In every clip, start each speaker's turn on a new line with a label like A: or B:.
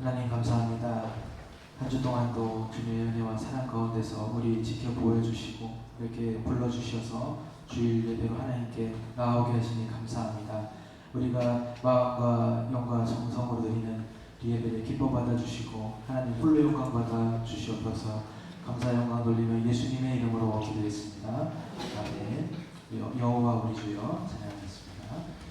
A: 하나님 감사합니다. 한 주 동안 또 주님의 은혜와 사랑 가운데서 우리 지켜 보여주시고 이렇게 불러주셔서 주일 예배로 하나님께 나오게 하시니 감사합니다. 우리가 마음과 영과 정성으로 드리는 이 예배를 기뻐 받아주시고 하나님 홀로 영광 받아 주시옵소서. 감사 영광 돌리며 예수님의 이름으로 기도했습니다. 아멘. 여호와 우리 주여 찬양하겠습니다.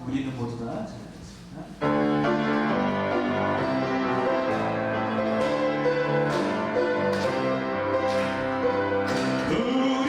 A: 우리는 모두 다 찬양하겠습니다.
B: 주님의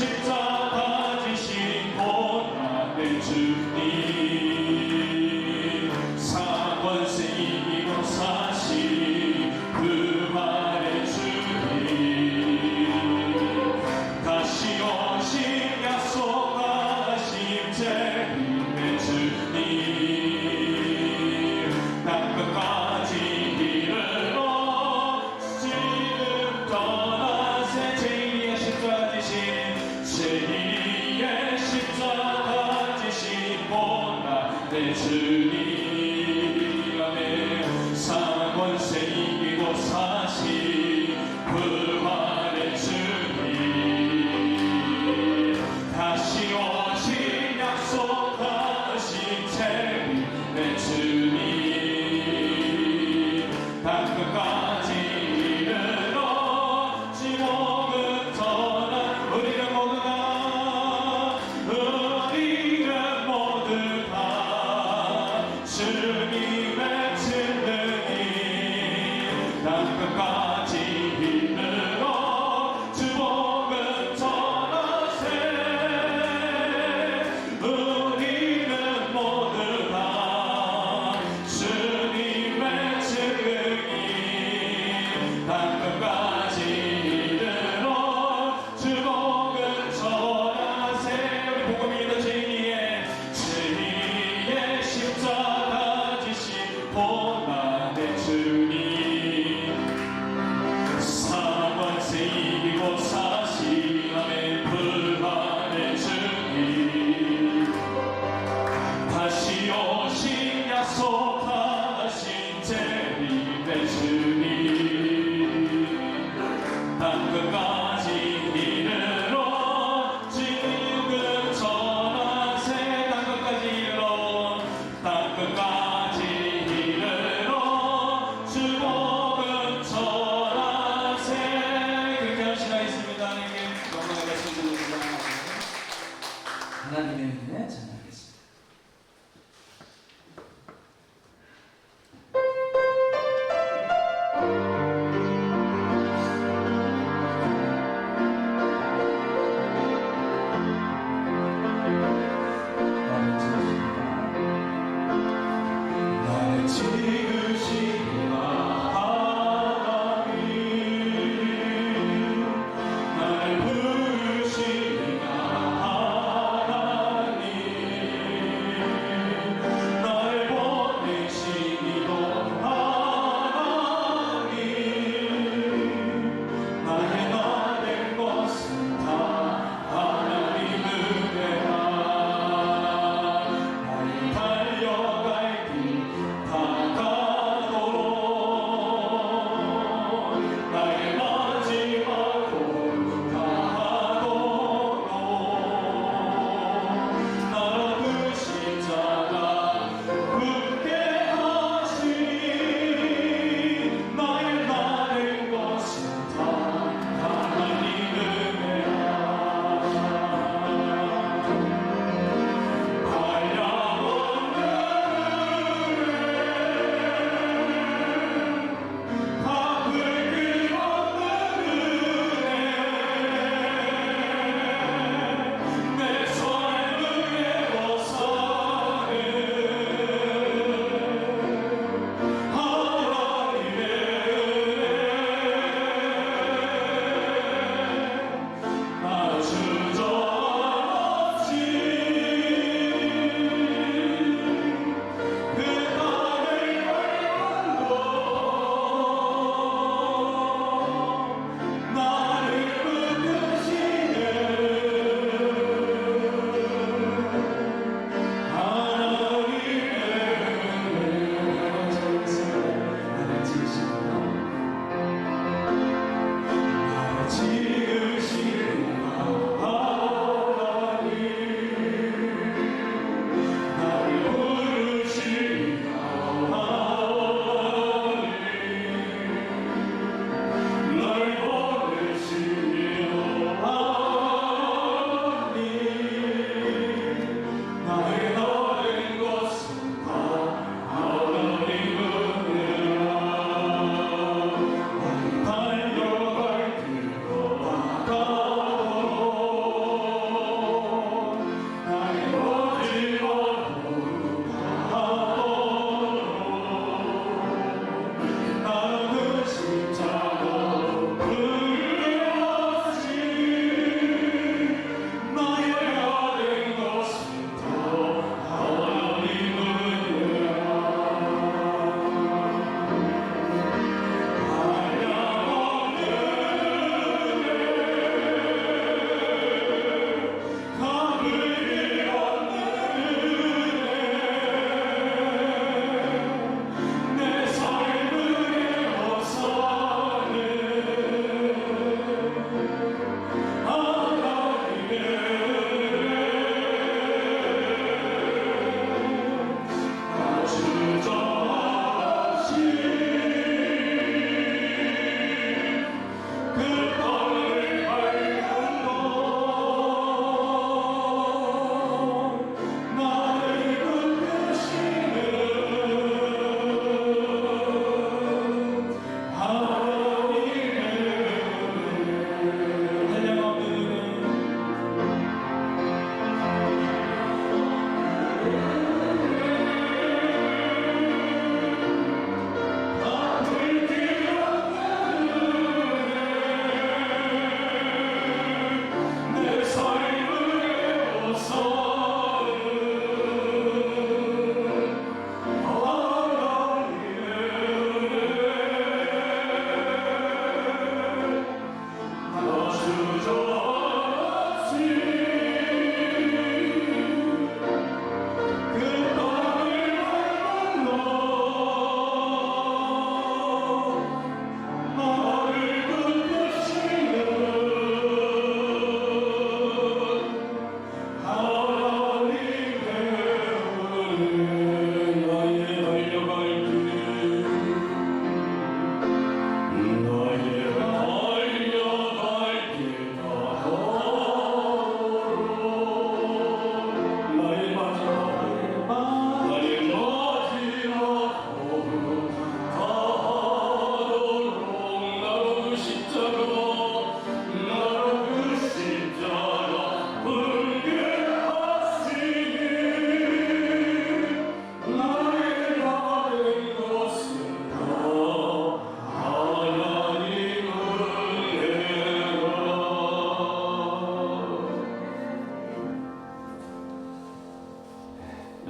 B: 십자가 지신 고난의 주님 사권세 이기고 사신 부활의 주님 다시 오신 약속하신 재림의 주님 땅 끝까지 이르러 지금 떠나세 제2의 십자가 지신 제2의 십자가 지신 고난의 주님 아멘 사권세 이기고 사신 부활의 주님 다시 오신 약속하신 재림의 주님 땅 끝까지 이르러 지옥은 떠난 우리는 모두 다 주님의 증인이 땅 끝까지 이르러 주복은 전하세 우리는 모두 다 주님의 증인 땅 끝까지 이르러 주복은 전하세 우리 복음이다 제2의 십자가 지신 고난의 주님 사관세 이기고 사신 아멘 부활의 주님 다시 오신 약속하신 재림의 주님 땅 끝까지 이르러 지금 전하세 땅 끝까지 이르러 땅 끝까지 이르러 주복은 전하세 그렇게 하시나있습니다 하나님께 영광의 말씀 드립니다.
A: 하나님의 은혜 전하겠습니다.
B: 나를 지으시니라 하나님 나를 부르시니라 하나님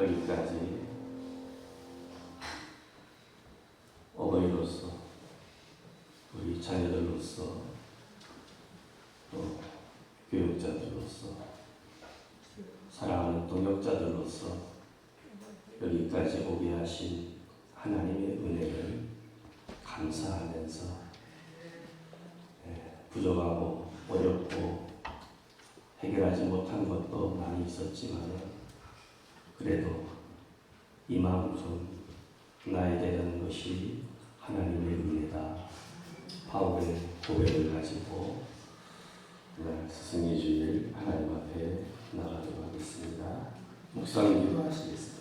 C: 여기까지 어머니로서 우리 자녀들로서 또 교육자들로서 사랑하는 동역자들로서 여기까지 오게 하신 하나님의 은혜를 감사하면서 부족하고 어렵고 해결하지 못한 것도 많이 있었지만 그래도 이만큼 나에 대한 것이 하나님의 은혜다. 바울의 고백을 가지고 스승의 주일 하나님 앞에 나가도록 하겠습니다. 묵상 기도하시겠습니다.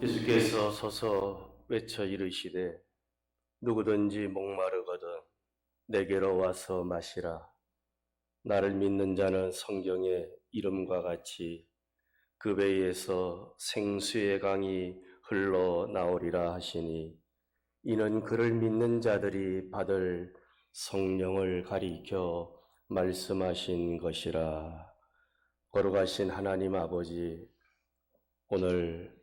C: 예수께서 서서 외쳐 이르시되 누구든지 목마르거든 내게로 와서 마시라. 나를 믿는 자는 성경의 이름과 같이 그 배에서 생수의 강이 흘러나오리라 하시니 이는 그를 믿는 자들이 받을 성령을 가리켜 말씀하신 것이라. 거룩하신 하나님 아버지, 오늘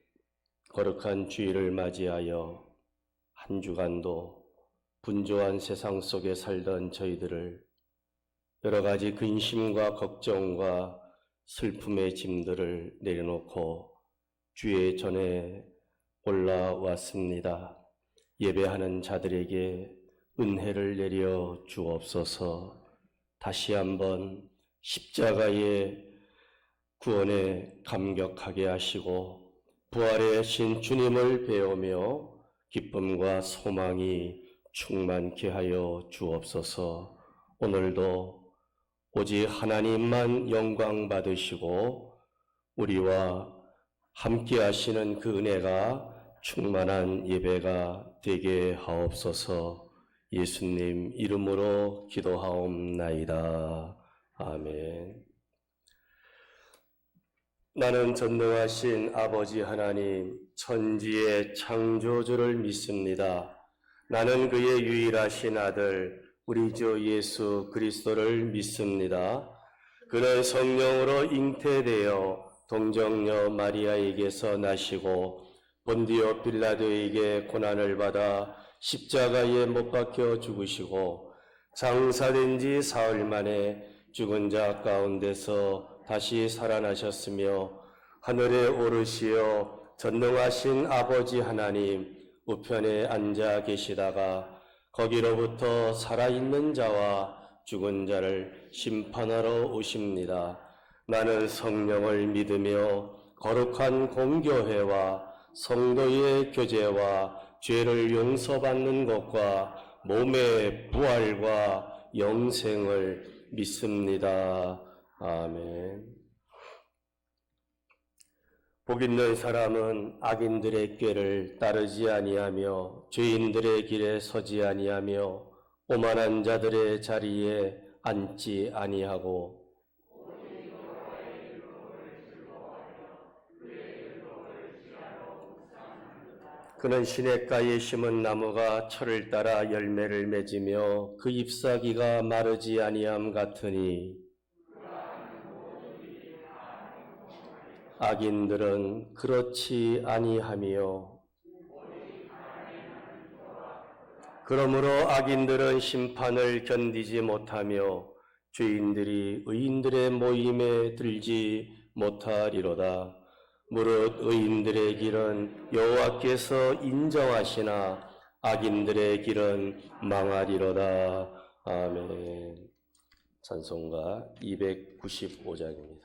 C: 거룩한 주일을 맞이하여 한 주간도 분주한 세상 속에 살던 저희들을 여러 가지 근심과 걱정과 슬픔의 짐들을 내려놓고 주의 전에 올라왔습니다. 예배하는 자들에게 은혜를 내려 주옵소서. 다시 한번 십자가의 구원에 감격하게 하시고 부활의 신 주님을 배우며 기쁨과 소망이 충만케 하여 주옵소서. 오늘도 오직 하나님만 영광 받으시고 우리와 함께 하시는 그 은혜가 충만한 예배가 되게 하옵소서. 예수님 이름으로 기도하옵나이다. 아멘. 나는 전능하신 아버지 하나님, 천지의 창조주를 믿습니다. 나는 그의 유일하신 아들, 우리 주 예수 그리스도를 믿습니다. 그는 성령으로 잉태되어 동정녀 마리아에게서 나시고 본디오 빌라도에게 고난을 받아 십자가에 못 박혀 죽으시고 장사된 지 사흘 만에 죽은 자 가운데서 다시 살아나셨으며 하늘에 오르시어 전능하신 아버지 하나님 우편에 앉아 계시다가 거기로부터 살아있는 자와 죽은 자를 심판하러 오십니다. 나는 성령을 믿으며 거룩한 공교회와 성도의 교제와 죄를 용서받는 것과 몸의 부활과 영생을 믿습니다. 아멘. 복 있는 사람은 악인들의 꾀를 따르지 아니하며 죄인들의 길에 서지 아니하며 오만한 자들의 자리에 앉지 아니하고 그는 시냇가에 심은 나무가 철을 따라 열매를 맺으며 그 잎사귀가 마르지 아니함 같으니 악인들은 그렇지 아니하며 그러므로 악인들은 심판을 견디지 못하며 죄인들이 의인들의 모임에 들지 못하리로다. 무릇 의인들의 길은 여호와께서 인정하시나 악인들의 길은 망하리로다. 아멘. 찬송가 295장입니다.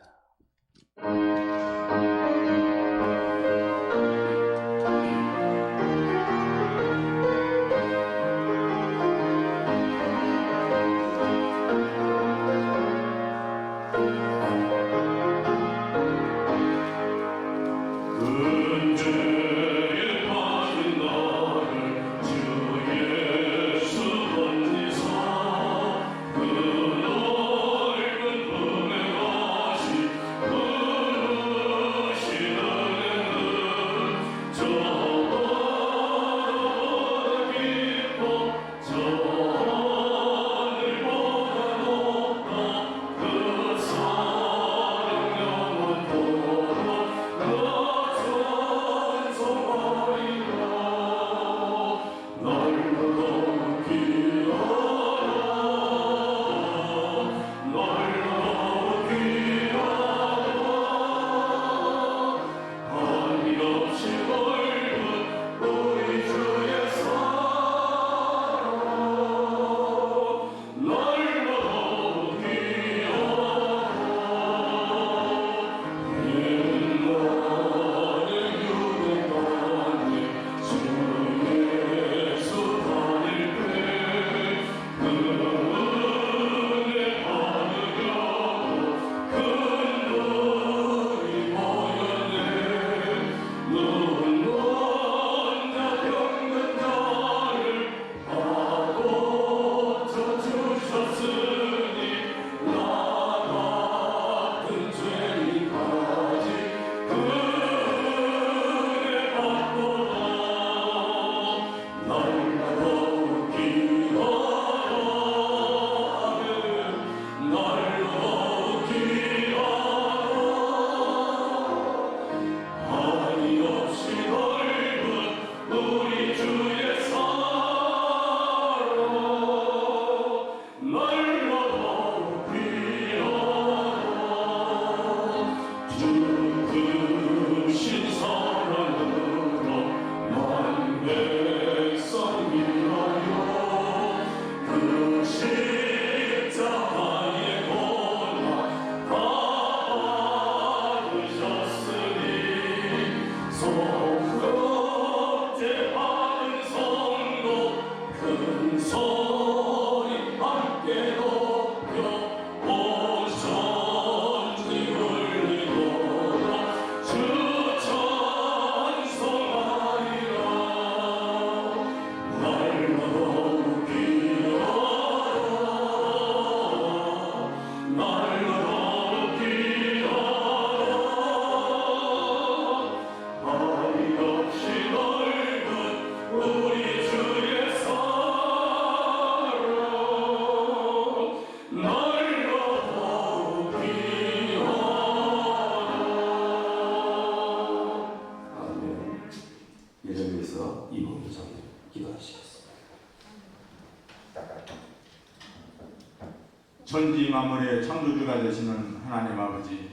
D: 천지 만물의 창조주가 되시는 하나님 아버지,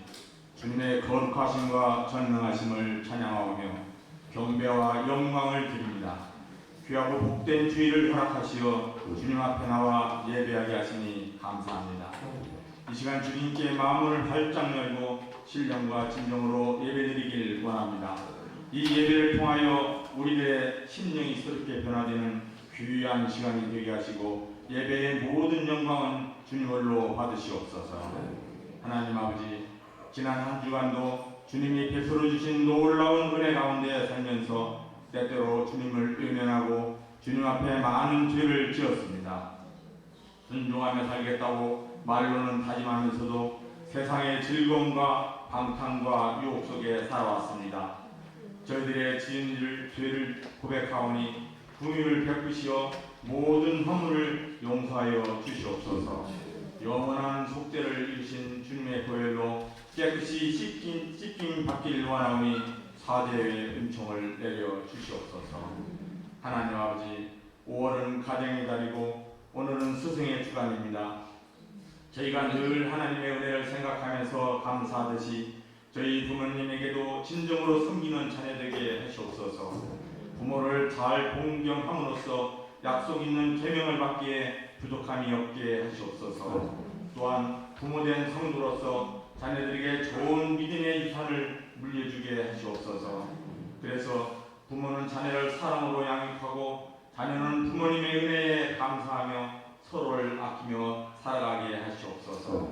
D: 주님의 거룩하심과 전능하심을 찬양하오며 경배와 영광을 드립니다. 귀하고 복된 주일을 허락하시어 주님 앞에 나와 예배하게 하시니 감사합니다. 이 시간 주님께 마음을 활짝 열고 신령과 진정으로 예배드리길 원합니다. 이 예배를 통하여 우리들의 심령이 새롭게 변화되는 귀한 시간이 되게 하시고 예배의 모든 영광은 주님 홀로 받으시옵소서. 하나님 아버지, 지난 한 주간도 주님이 베풀어 주신 놀라운 은혜 가운데 살면서 때때로 주님을 외면하고 주님 앞에 많은 죄를 지었습니다. 순종하며 살겠다고 말로는 다짐하면서도 세상의 즐거움과 방탕과 유혹 속에 살아왔습니다. 저희들의 지은 죄를 고백하오니 긍휼을 베푸시어 모든 허물을 용서하여 주시옵소서. 영원한 속죄를 이루신 주님의 보혈로 깨끗이 씻김 받기를 원하오니 사죄의 은총을 내려 주시옵소서. 하나님 아버지, 5월은 가정의 달이고 오늘은 스승의 주간입니다. 저희가 늘 하나님의 은혜를 생각하면서 감사하듯이 저희 부모님에게도 진정으로 섬기는 자녀 되게 하시옵소서. 부모를 잘 공경함으로써 약속 있는 계명을 받기에 부족함이 없게 하시옵소서. 또한 부모된 성도로서 자녀들에게 좋은 믿음의 유산을 물려주게 하시옵소서. 그래서 부모는 자녀를 사랑으로 양육하고 자녀는 부모님의 은혜에 감사하며 서로를 아끼며 살아가게 하시옵소서.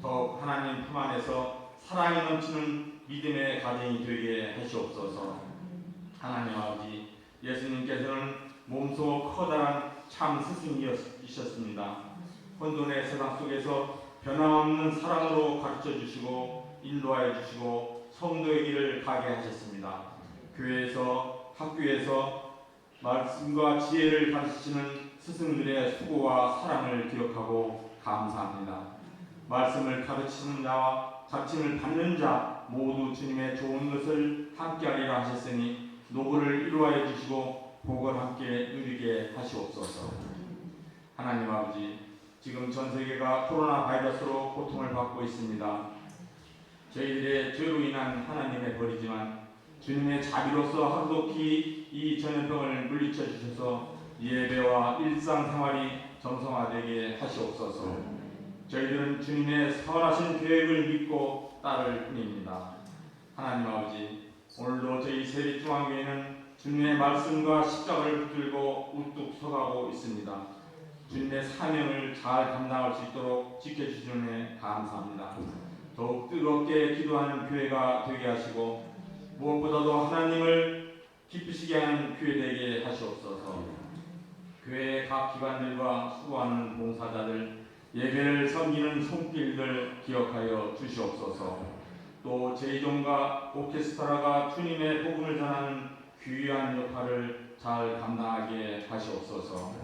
D: 더욱 하나님 품 안에서 사랑이 넘치는 믿음의 가정이 되게 하시옵소서. 하나님 아버지, 예수님께서는 몸소 커다란 참 스승이셨습니다. 혼돈의 세상 속에서 변함없는 사랑으로 가르쳐 주시고 인도하여 주시고 성도의 길을 가게 하셨습니다. 교회에서 학교에서 말씀과 지혜를 가르치시는 스승들의 수고와 사랑을 기억하고 감사합니다. 말씀을 가르치는 자와 가르침을 받는 자 모두 주님의 좋은 것을 함께하리라 하셨으니 노고를 이루하여 주시고 복을 함께 누리게 하시옵소서. 하나님 아버지, 지금 전 세계가 코로나 바이러스로 고통을 받고 있습니다. 저희들의 죄로 인한 하나님의 벌이지만 주님의 자비로서 하루속히 이 전염병을 물리쳐 주셔서 예배와 일상생활이 정성화되게 하시옵소서. 저희들은 주님의 선하신 계획을 믿고 따를 뿐입니다. 하나님 아버지, 오늘도 저희 세빛중앙교회는 주님의 말씀과 십자가를 붙들고 우뚝 서가고 있습니다. 주님의 사명을 잘 감당할 수 있도록 지켜주시는 데 감사합니다. 더욱 뜨겁게 기도하는 교회가 되게 하시고 무엇보다도 하나님을 기쁘시게 하는 교회 되게 하시옵소서. 교회의 각 기관들과 수고하는 봉사자들, 예배를 섬기는 손길들 기억하여 주시옵소서. 또 제이종과 오케스트라가 주님의 복음을 전하는 귀한 역할을 잘 감당하게 하시옵소서.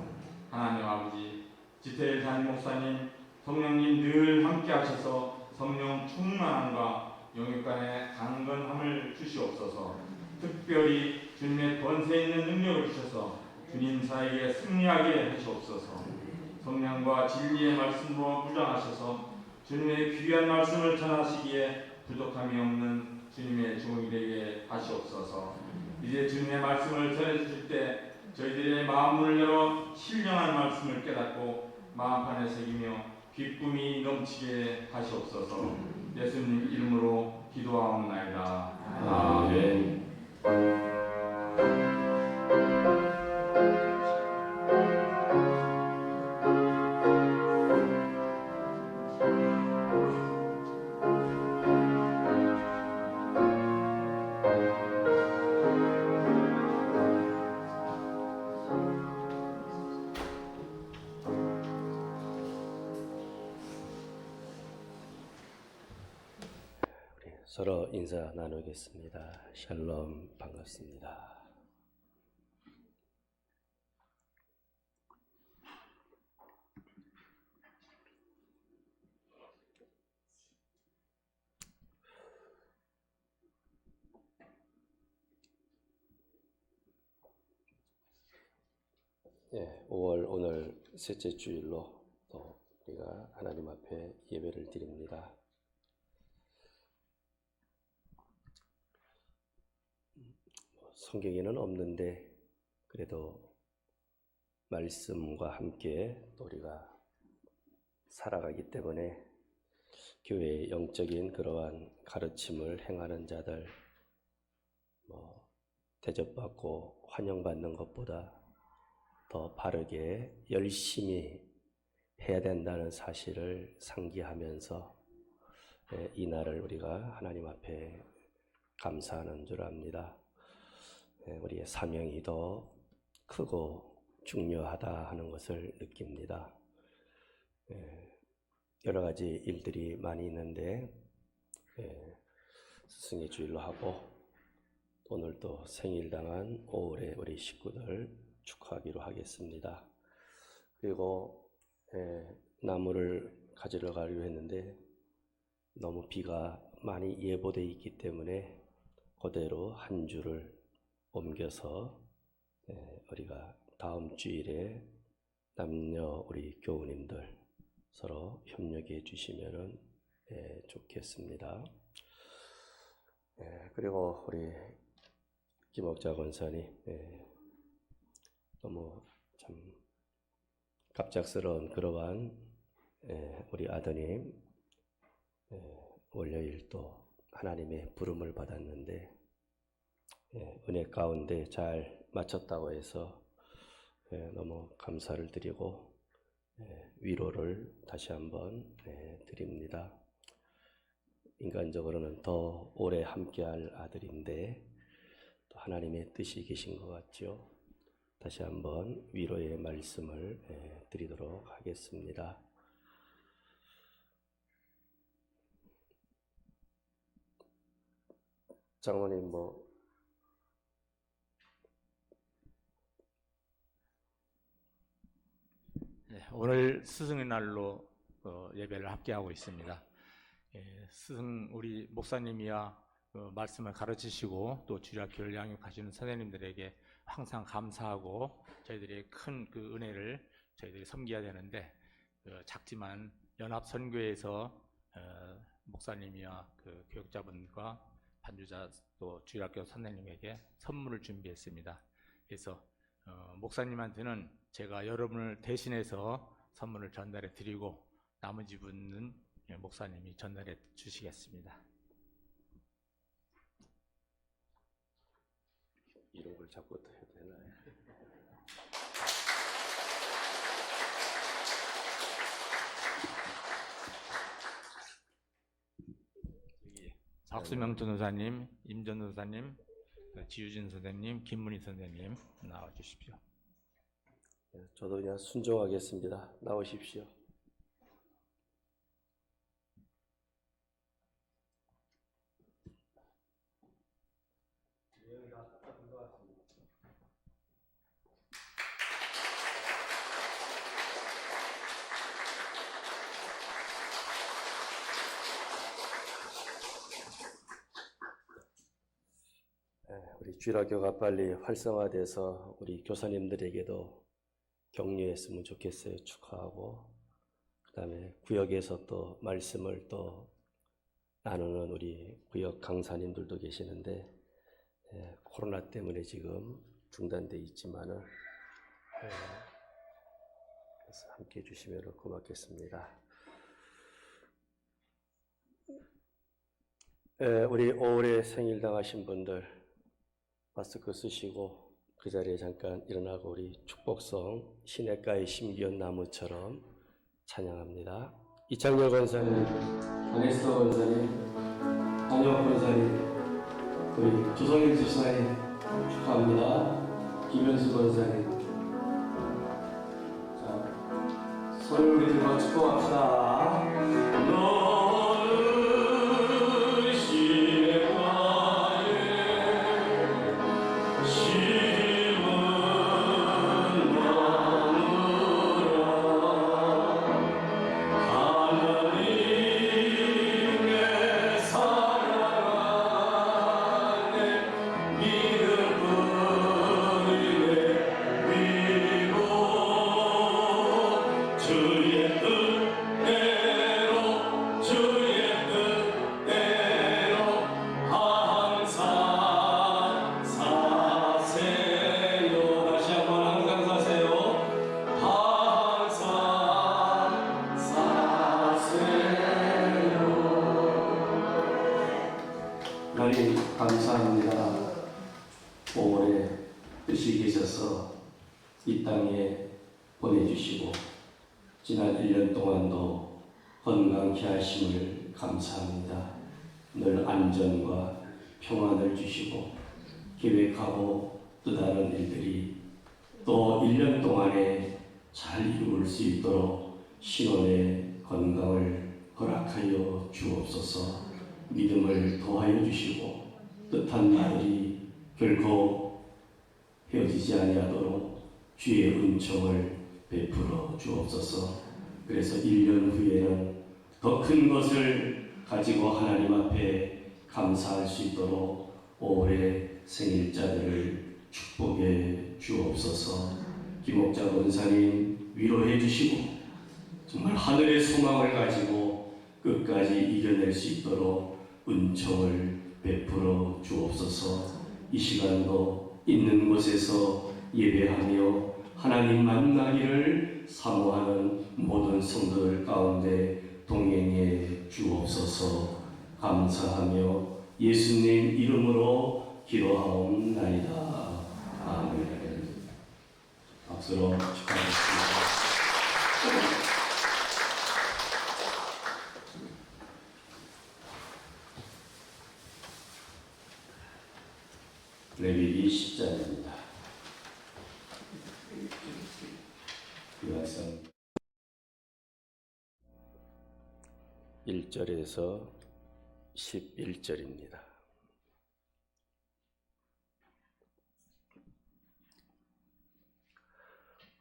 D: 하나님 아버지, 지태일 담임 목사님, 성령님 늘 함께 하셔서 성령 충만함과 영육간의 강건함을 주시옵소서. 특별히 주님의 권세 있는 능력을 주셔서 주님 사에게 승리하게 하시옵소서. 성령과 진리의 말씀으로 무장하셔서 주님의 귀한 말씀을 전하시기에 부족함이 없는 주님의 종이 되게 하시옵소서. 이제 주님의 말씀을 전해주실 때 저희들의 마음을 열어 신령한 말씀을 깨닫고 마음판에 새기며 기쁨이 넘치게 하시옵소서. 예수님 이름으로 기도하옵나이다. 아멘. 서로 인사 나누겠습니다. 샬롬, 반갑습니다. 예, 5월 오늘 셋째 주일로 또
C: 우리가 하나님 앞에 예배를 드립니다. 성경에는 없는데 그래도 말씀과 함께 또 우리가 살아가기 때문에 교회의 영적인 그러한 가르침을 행하는 자들 대접받고 환영받는 것보다 더 바르게 열심히 해야 된다는 사실을 상기하면서 이 날을 우리가 하나님 앞에 감사하는 줄 압니다. 우리의 사명이 더 크고 중요하다 하는 것을 느낍니다. 여러 가지 일들이 많이 있는데 스승의 주일로 하고 오늘 또 생일당한 5월에 우리 식구들 축하하기로 하겠습니다. 그리고 나무를 가지러 가려고 했는데 너무 비가 많이 예보되어 있기 때문에 그대로 한 주를 옮겨서 우리가 다음 주일에 남녀 우리 교우님들 서로 협력해 주시면 좋겠습니다. 그리고 우리 김옥자 권사님 너무 참 갑작스러운 그러한 우리 아드님 월요일 또 하나님의 부름을 받았는데 은혜 가운데 잘 마쳤다고 해서 너무 감사를 드리고 위로를 다시 한번 드립니다. 인간적으로는 더 오래 함께할 아들인데 또 하나님의 뜻이 계신 것 같죠. 다시 한번 위로의 말씀을 드리도록 하겠습니다. 장로님
B: 오늘 스승의 날로 예배를 함께하고 있습니다. 스승 우리 목사님이야 말씀을 가르치시고 또 주일학교를 양육하시는 선생님들에게 항상 감사하고 저희들이 큰 그 은혜를 저희들이 섬겨야 되는데 작지만 연합선교회에서 목사님이야 그 교육자분과 반주자 또 주일학교 선생님에게 선물을 준비했습니다. 그래서 목사님한테는 제가 여러분을 대신해서 선물을 전달해 드리고 나머지 분은 목사님이 전달해 주시겠습니다.
C: 이런 걸 자꾸 해도 되나요?
B: 박수명 전도사님, 임전 전도사님, 지유진 선생님, 김문희 선생님 나와 주십시오.
C: 저도 그냥 순종하겠습니다. 나오십시오. 우리 주일학교가 빨리 활성화돼서 우리 교사님들에게도 격려했으면 좋겠어요. 축하하고 그 다음에 구역에서 또 말씀을 또 나누는 우리 구역 강사님들도 계시는데 코로나 때문에 지금 중단돼 있지만은 그래서 함께 해주시면 고맙겠습니다. 우리 5월에 생일당하신 분들 마스크 쓰시고 그 자리에 잠깐 일어나고 우리 축복성 시냇가의 심기현 나무처럼 찬양합니다. 이창렬 권사님, 강혜서 권사님, 강영 권사님, 우리 조성일 집사님 축하합니다. 김현수 권사님. 자, 서로 우리 들과 축복합시다.
B: 너는 시냇가에 심은 나무라 하나님의 사랑 안에 믿음 뿌리네 위로 주의 뜻
C: 감사합니다. 오래 뜻이 계셔서 이 땅에 보내주시고 지난 1년 동안도 건강케 하심을 감사합니다. 늘 안전과 평안을 주시고 계획하고 뜻하는 일들이 또 1년 동안에 잘 이루어질 수 있도록 신혼의 건강을 허락하여 주옵소서. 믿음을 더하여 주시고 뜻한 날이 결코 헤어지지 아니하도록 주의 은총을 베풀어 주옵소서. 그래서 1년 후에는 더 큰 것을 가지고 하나님 앞에 감사할 수 있도록 올해 생일자들을 축복해 주옵소서. 김옥자 권사님 위로해 주시고 정말 하늘의 소망을 가지고 끝까지 이겨낼 수 있도록 은총을 베풀어 주옵소서. 이 시간도 있는 곳에서 예배하며 하나님 만나기를 사모하는 모든 성도들 가운데 동행해 주옵소서. 감사하며 예수님 이름으로 기도하옵나이다. 아멘. 박수로 축하드립니다. 레위기 10장입니다. 요한상 1절에서 11절입니다.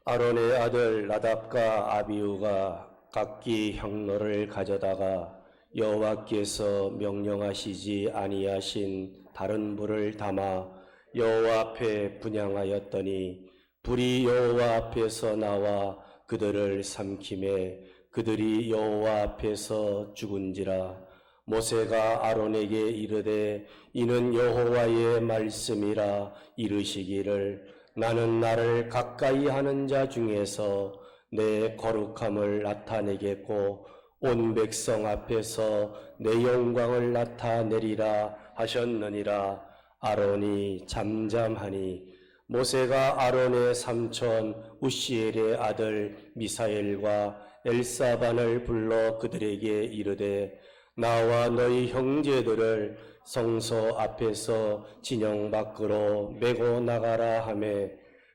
C: 아론의 아들 나답과 아비후가 각기 향로를 가져다가 여호와께서 명령하시지 아니하신 다른 불을 담아 여호와 앞에 분향하였더니 불이 여호와 앞에서 나와 그들을 삼키매 그들이 여호와 앞에서 죽은지라. 모세가 아론에게 이르되 이는 여호와의 말씀이라 이르시기를 나는 나를 가까이 하는 자 중에서 내 거룩함을 나타내겠고 온 백성 앞에서 내 영광을 나타내리라 하셨느니라. 아론이 잠잠하니 모세가 아론의 삼촌 우시엘의 아들 미사엘과 엘사반을 불러 그들에게 이르되 나와 너희 형제들을 성소 앞에서 진영 밖으로 메고 나가라 하매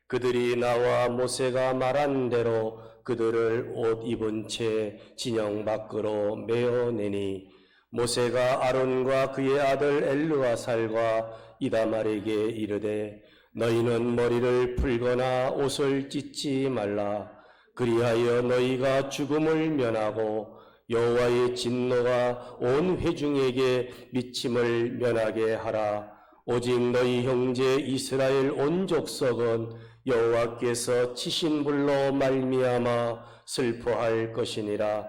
C: 그들이 나와 모세가 말한 대로 그들을 옷 입은 채 진영 밖으로 메어내니 모세가 아론과 그의 아들 엘르아살과 이다말에게 이르되 너희는 머리를 풀거나 옷을 찢지 말라. 그리하여 너희가 죽음을 면하고 여호와의 진노가 온 회중에게 미침을 면하게 하라. 오직 너희 형제 이스라엘 온 족속은 여호와께서 치신 불로 말미암아 슬퍼할 것이니라.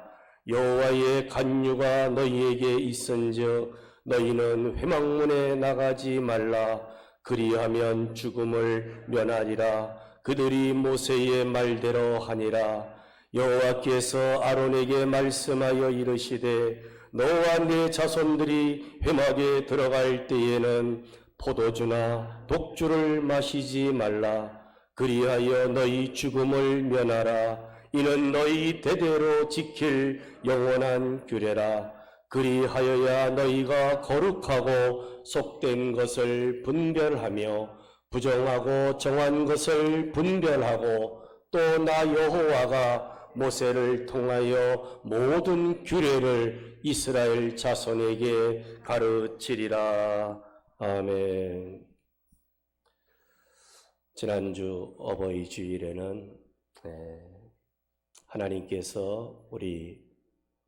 C: 여호와의 간유가 너희에게 있은즉 너희는 회막문에 나가지 말라. 그리하면 죽음을 면하리라. 그들이 모세의 말대로 하니라. 여호와께서 아론에게 말씀하여 이르시되 너와 네 자손들이 회막에 들어갈 때에는 포도주나 독주를 마시지 말라. 그리하여 너희 죽음을 면하라. 이는 너희 대대로 지킬 영원한 규례라. 그리하여야 너희가 거룩하고 속된 것을 분별하며 부정하고 정한 것을 분별하고 또 나 여호와가 모세를 통하여 모든 규례를 이스라엘 자손에게 가르치리라. 아멘. 지난주 어버이 주일에는 하나님께서 우리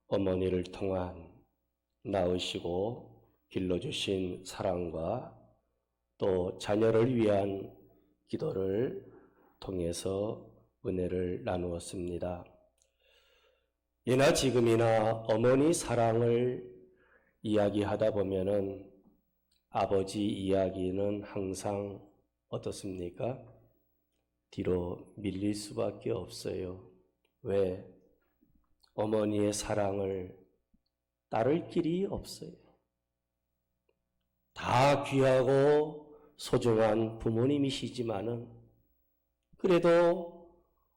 C: 어머니를 통한 낳으시고 길러주신 사랑과 또 자녀를 위한 기도를 통해서 은혜를 나누었습니다. 예나 지금이나 어머니 사랑을 이야기하다 보면은 아버지 이야기는 항상 어떻습니까? 뒤로 밀릴 수밖에 없어요. 왜? 어머니의 사랑을 따를 길이 없어요. 다 귀하고 소중한 부모님이시지만은 그래도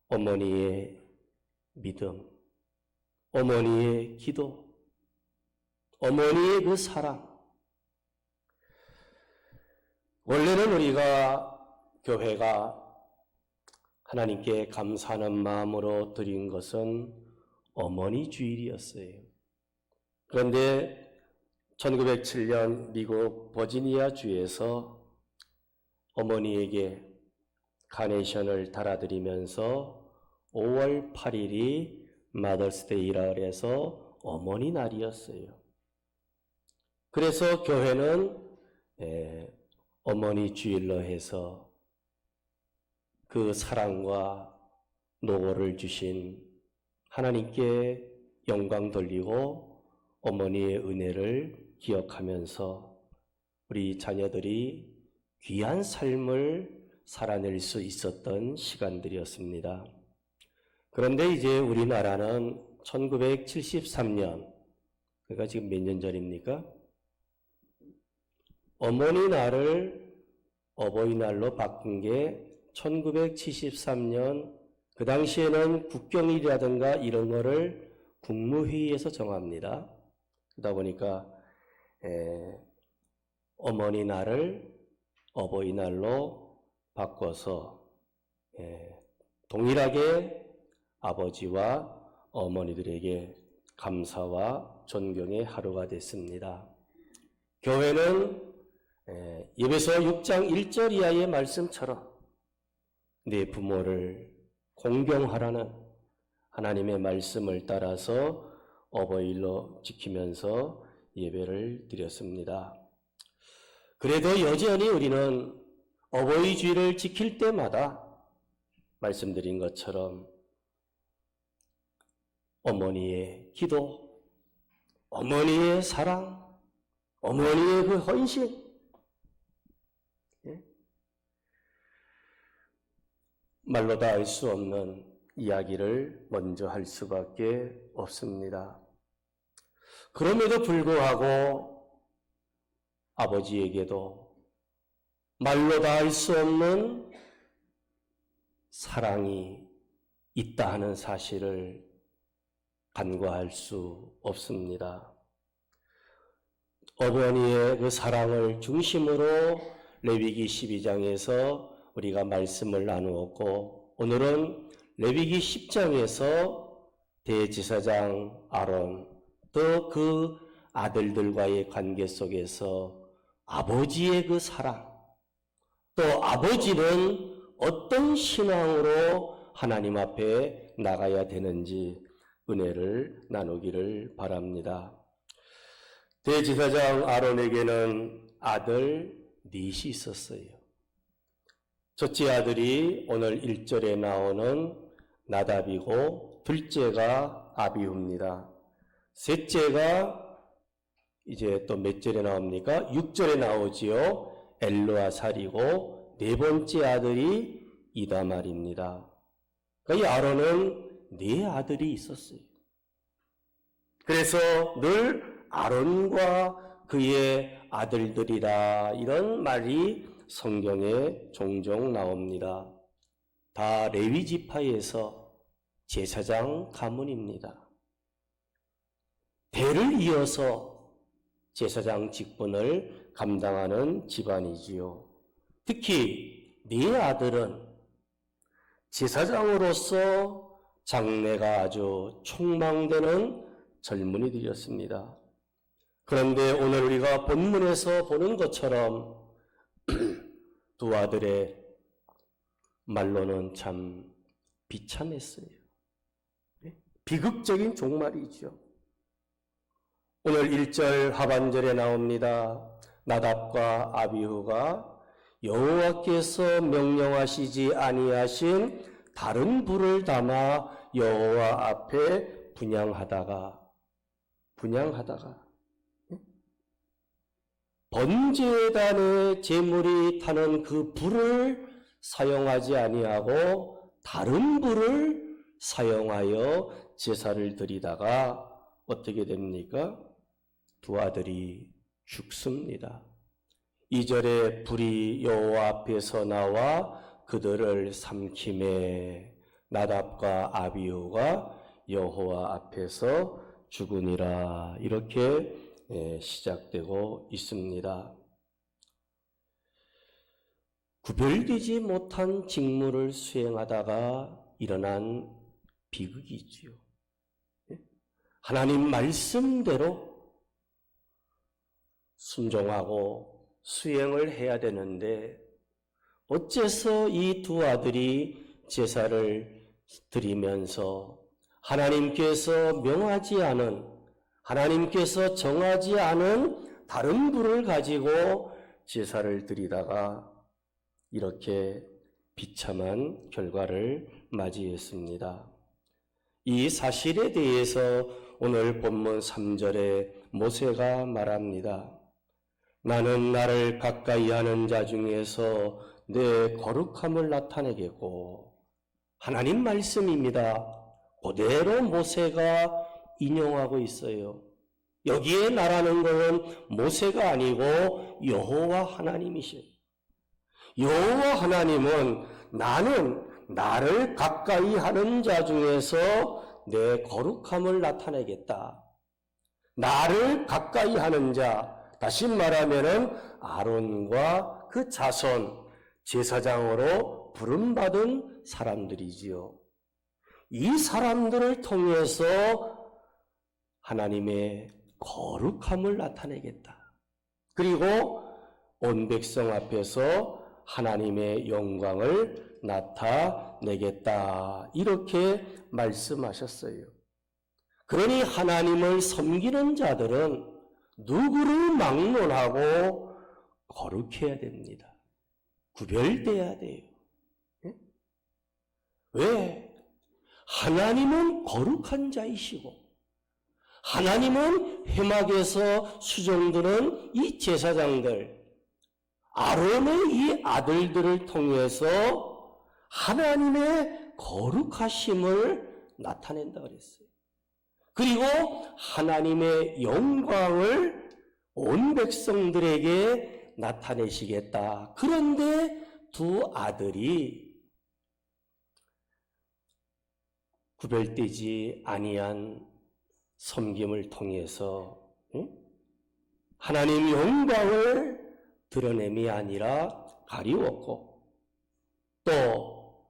C: 어머니의 믿음, 어머니의 기도, 어머니의 그 사랑. 원래는 우리가 교회가 하나님께 감사하는 마음으로 드린 것은 어머니 주일이었어요. 그런데 1907년 미국 버지니아 주에서 어머니에게 카네이션을 달아드리면서 5월 8일이 마더스데이라 해서 어머니 날이었어요. 그래서 교회는 어머니 주일로 해서 그 사랑과 노고를 주신 하나님께 영광 돌리고 어머니의 은혜를 기억하면서 우리 자녀들이 귀한 삶을 살아낼 수 있었던 시간들이었습니다. 그런데 이제 우리나라는 1973년, 그러니까 지금 몇 년 전입니까? 어머니 날을 어버이날로 바꾼 게 1973년, 그 당시에는 국경일이라든가 이런 거를 국무회의에서 정합니다. 그러다 보니까 어머니 날을 어버이날로 바꿔서 동일하게 아버지와 어머니들에게 감사와 존경의 하루가 됐습니다. 교회는 에베소 6장 1절 이하의 말씀처럼 네 부모를 공경하라는 하나님의 말씀을 따라서 어버이일로 지키면서 예배를 드렸습니다. 그래도 여전히 우리는 어버이 주일을 지킬 때마다 말씀드린 것처럼 어머니의 기도, 어머니의 사랑, 어머니의 그 헌신, 말로 다 알 수 없는 이야기를 먼저 할 수밖에 없습니다. 그럼에도 불구하고 아버지에게도 말로 다 알 수 없는 사랑이 있다 하는 사실을 간과할 수 없습니다. 어머니의 그 사랑을 중심으로 레위기 12장에서 우리가 말씀을 나누었고, 오늘은 레위기 10장에서 대제사장 아론 또 그 아들들과의 관계 속에서 아버지의 그 사랑, 또 아버지는 어떤 신앙으로 하나님 앞에 나가야 되는지 은혜를 나누기를 바랍니다. 대제사장 아론에게는 아들 넷이 있었어요. 첫째 아들이 오늘 1절에 나오는 나답이고, 둘째가 아비후입니다. 셋째가 이제 또 몇 절에 나옵니까? 6절에 나오지요. 엘르아살이고, 네 번째 아들이 이다말입니다. 그러니까 이 아론은 네 아들이 있었어요. 그래서 늘 아론과 그의 아들들이라 이런 말이 성경에 종종 나옵니다. 다 레위 지파에서 제사장 가문입니다. 대를 이어서 제사장 직분을 감당하는 집안이지요. 특히 네 아들은 제사장으로서 장래가 아주 촉망되는 젊은이들이었습니다. 그런데 오늘 우리가 본문에서 보는 것처럼 두 아들의 말로는 참 비참했어요. 비극적인 종말이죠. 오늘 1절 하반절에 나옵니다. 나답과 아비후가 여호와께서 명령하시지 아니하신 다른 불을 담아 여호와 앞에 분향하다가 번제단에 제물이 타는 그 불을 사용하지 아니하고 다른 불을 사용하여 제사를 드리다가 어떻게 됩니까? 두 아들이 죽습니다. 2절에 불이 여호와 앞에서 나와 그들을 삼키매 나답과 아비후가 여호와 앞에서 죽으니라. 이렇게 시작되고 있습니다. 구별되지 못한 직무를 수행하다가 일어난 비극이지요. 하나님 말씀대로 순종하고 수행을 해야 되는데 어째서 이 두 아들이 제사를 드리면서 하나님께서 명하지 않은, 하나님께서 정하지 않은 다른 불을 가지고 제사를 드리다가 이렇게 비참한 결과를 맞이했습니다. 이 사실에 대해서 오늘 본문 3절에 모세가 말합니다. 나는 나를 가까이 하는 자 중에서 내 거룩함을 나타내겠고, 하나님 말씀입니다. 그대로 모세가 인용하고 있어요. 여기에 나라는 것은 모세가 아니고 여호와 하나님이셔요. 여호와 하나님은 나는 나를 가까이 하는 자 중에서 내 거룩함을 나타내겠다. 나를 가까이 하는 자, 다시 말하면은 아론과 그 자손, 제사장으로 부름받은 사람들이지요. 이 사람들을 통해서 하나님의 거룩함을 나타내겠다. 그리고 온 백성 앞에서 하나님의 영광을 나타내겠다. 이렇게 말씀하셨어요. 그러니 하나님을 섬기는 자들은 누구를 막론하고 거룩해야 됩니다. 구별돼야 돼요. 왜? 하나님은 거룩한 자이시고 하나님은 회막에서 수종드는 이 제사장들, 아론의 이 아들들을 통해서 하나님의 거룩하심을 나타낸다 그랬어요. 그리고 하나님의 영광을 온 백성들에게 나타내시겠다. 그런데 두 아들이 구별되지 아니한 섬김을 통해서 하나님 영광을 드러냄이 아니라 가리웠고, 또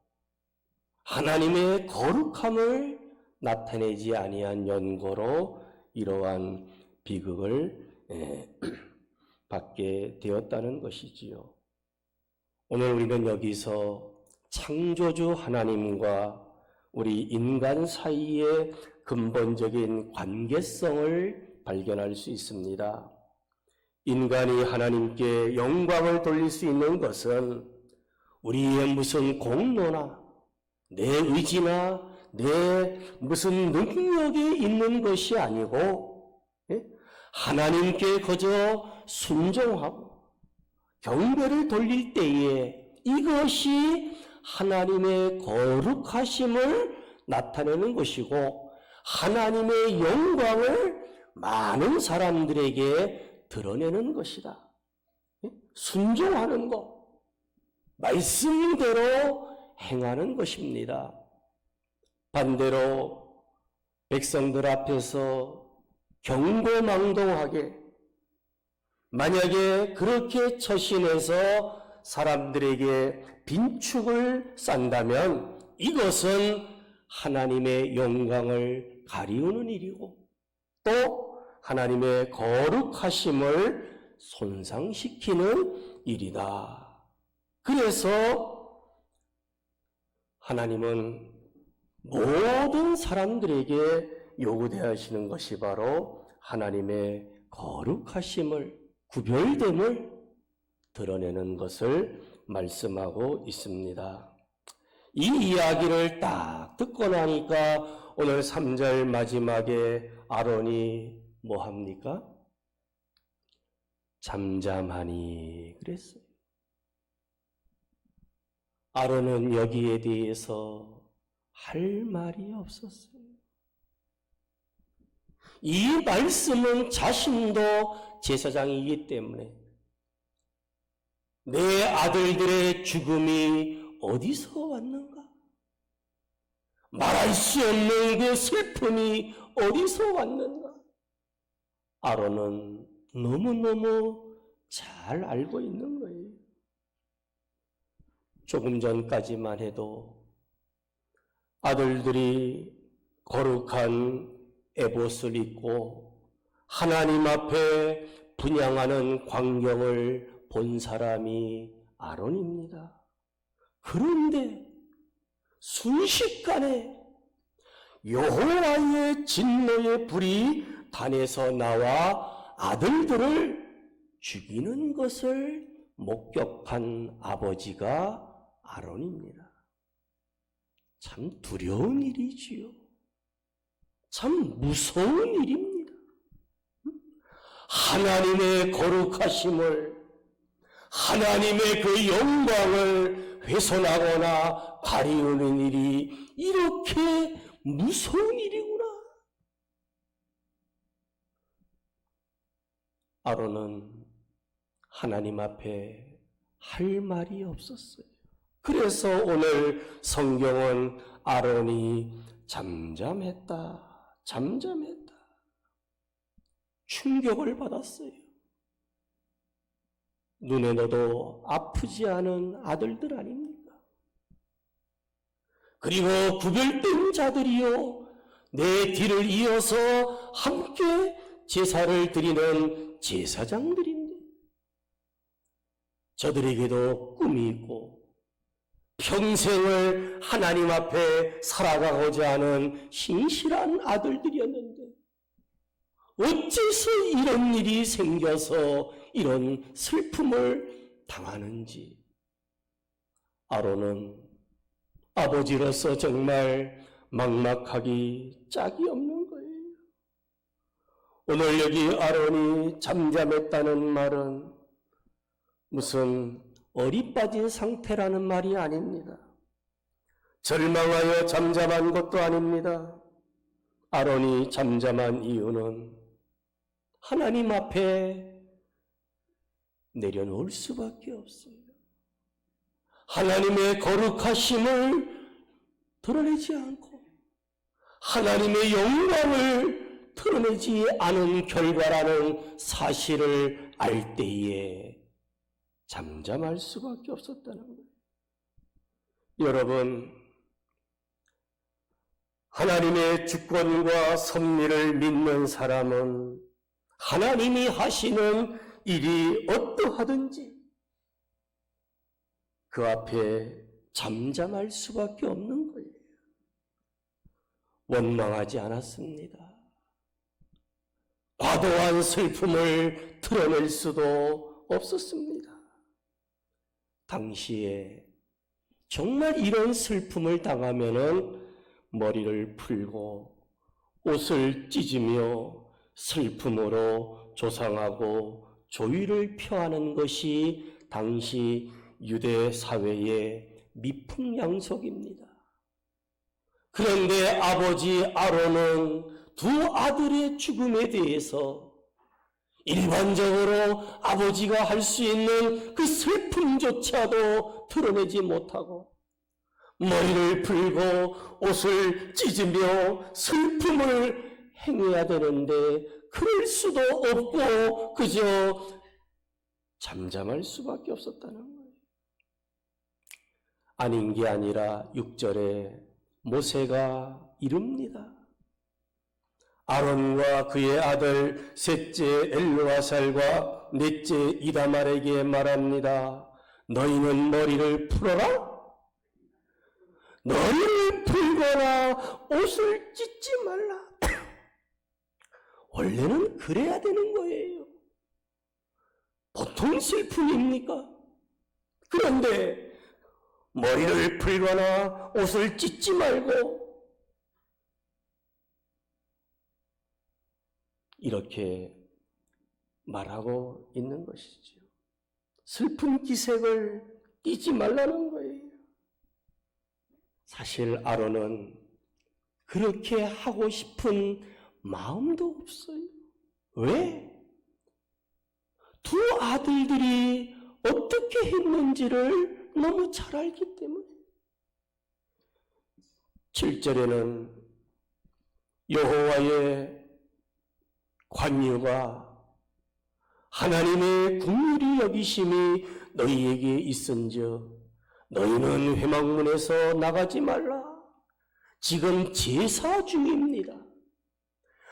C: 하나님의 거룩함을 나타내지 아니한 연고로 이러한 비극을 받게 되었다는 것이지요. 오늘 우리는 여기서 창조주 하나님과 우리 인간 사이의 근본적인 관계성을 발견할 수 있습니다. 인간이 하나님께 영광을 돌릴 수 있는 것은 우리의 무슨 공로나 내 의지나 내 무슨 능력이 있는 것이 아니고 하나님께 그저 순종하고 경배를 돌릴 때에 이것이 하나님의 거룩하심을 나타내는 것이고 하나님의 영광을 많은 사람들에게 드러내는 것이다. 순종하는 것, 말씀대로 행하는 것입니다. 반대로 백성들 앞에서 경고망동하게 만약에 그렇게 처신해서 사람들에게 빈축을 싼다면 이것은 하나님의 영광을 가리우는 일이고 또 하나님의 거룩하심을 손상시키는 일이다. 그래서 하나님은 모든 사람들에게 요구되어지는 것이 바로 하나님의 거룩하심을, 구별됨을 드러내는 것을 말씀하고 있습니다. 이 이야기를 딱 듣고 나니까 오늘 3절 마지막에 아론이 뭐 합니까? 잠잠하니 그랬어요. 아론은 여기에 대해서 할 말이 없었어요. 이 말씀은 자신도 제사장이기 때문에 내 아들들의 죽음이 어디서 왔는가? 말할 수 없는 그 슬픔이 어디서 왔는가? 아론은 너무너무 잘 알고 있는 거예요. 조금 전까지만 해도 아들들이 거룩한 에봇을 입고 하나님 앞에 분향하는 광경을 본 사람이 아론입니다. 그런데 순식간에 여호와의 진노의 불이 단에서 나와 아들들을 죽이는 것을 목격한 아버지가 아론입니다. 참 두려운 일이지요. 참 무서운 일입니다. 하나님의 거룩하심을, 하나님의 그 영광을 훼손하거나 가리우는 일이 이렇게 무서운 일이구나. 아론은 하나님 앞에 할 말이 없었어요. 그래서 오늘 성경은 아론이 잠잠했다. 충격을 받았어요. 눈에 넣어도 아프지 않은 아들들 아닙니까? 그리고 구별된 자들이요, 내 뒤를 이어서 함께 제사를 드리는 제사장들인데, 저들에게도 꿈이 있고 평생을 하나님 앞에 살아가고자 하는 신실한 아들들이었는데 어째서 이런 일이 생겨서 이런 슬픔을 당하는지 아론은 아버지로서 정말 막막하기 짝이 없는 거예요. 오늘 여기 아론이 잠잠했다는 말은 무슨 어리 빠진 상태라는 말이 아닙니다. 절망하여 잠잠한 것도 아닙니다. 아론이 잠잠한 이유는 하나님 앞에 내려놓을 수밖에 없어요. 하나님의 거룩하심을 드러내지 않고 하나님의 영광을 드러내지 않은 결과라는 사실을 알 때에 잠잠할 수밖에 없었다는 거예요. 여러분, 하나님의 주권과 섭리를 믿는 사람은 하나님이 하시는 일이 어떠하든지 그 앞에 잠잠할 수밖에 없는 거예요. 원망하지 않았습니다. 과도한 슬픔을 드러낼 수도 없었습니다. 당시에 정말 이런 슬픔을 당하면은 머리를 풀고 옷을 찢으며 슬픔으로 조상하고 조의를 표하는 것이 당시 유대 사회의 미풍양속입니다. 그런데 아버지 아론은 두 아들의 죽음에 대해서 일반적으로 아버지가 할 수 있는 그 슬픔조차도 드러내지 못하고 머리를 풀고 옷을 찢으며 슬픔을 행해야 되는데 그럴 수도 없고 그저 잠잠할 수밖에 없었다는 거예요. 아닌 게 아니라 6절에 모세가 이릅니다. 아론과 그의 아들 셋째 엘르아살과 넷째 이다말에게 말합니다. 너희는 머리를 풀어라. 머리를 풀거나 옷을 찢지 말라. 원래는 그래야 되는 거예요. 보통 슬픔입니까? 그런데 머리를 풀거나 옷을 찢지 말고 이렇게 말하고 있는 것이죠. 슬픈 기색을 띠지 말라는 거예요. 사실 아론은 그렇게 하고 싶은 마음도 없어요. 왜? 두 아들들이 어떻게 했는지를 너무 잘 알기 때문에 7절에는 여호와의 관유가 하나님의 긍휼히 여기심이 너희에게 있은즉 너희는 회막문에서 나가지 말라. 지금 제사 중입니다.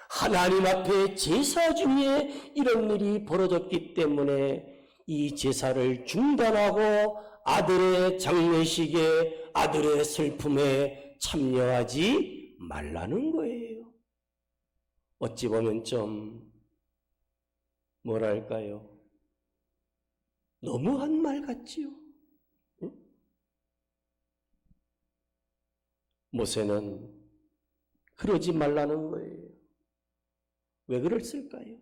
C: 하나님 앞에 제사 중에 이런 일이 벌어졌기 때문에 이 제사를 중단하고 아들의 장례식에 아들의 슬픔에 참여하지 말라는 거예요. 어찌 보면 좀 뭐랄까요? 너무한 말 같지요? 응? 모세는 그러지 말라는 거예요. 왜 그랬을까요?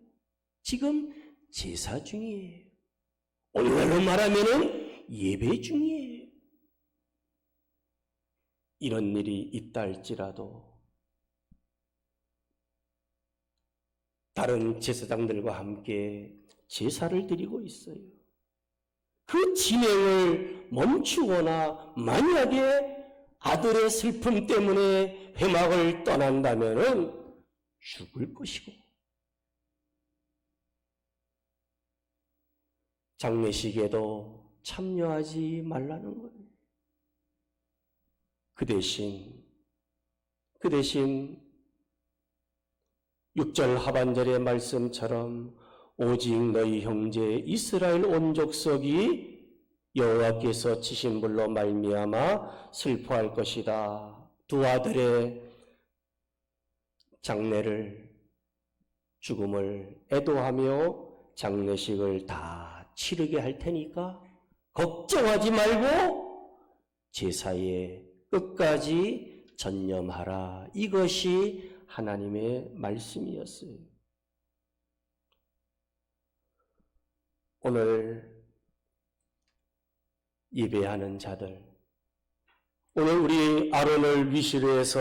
C: 지금 제사 중이에요. 오늘날로 말하면은 예배 중이에요. 이런 일이 있다 할지라도 다른 제사장들과 함께 제사를 드리고 있어요. 그 진행을 멈추거나 만약에 아들의 슬픔 때문에 회막을 떠난다면은 죽을 것이고 장례식에도 참여하지 말라는 거예요. 그 대신 6절 하반절의 말씀처럼 오직 너희 형제 이스라엘 온 족속이 여호와께서 치신 불로 말미암아 슬퍼할 것이다. 두 아들의 장례를 죽음을 애도하며 장례식을 다 치르게 할 테니까 걱정하지 말고 제사에 끝까지 전념하라. 이것이 하나님의 말씀이었어요. 오늘 예배하는 자들, 오늘 우리 아론을 위시로 해서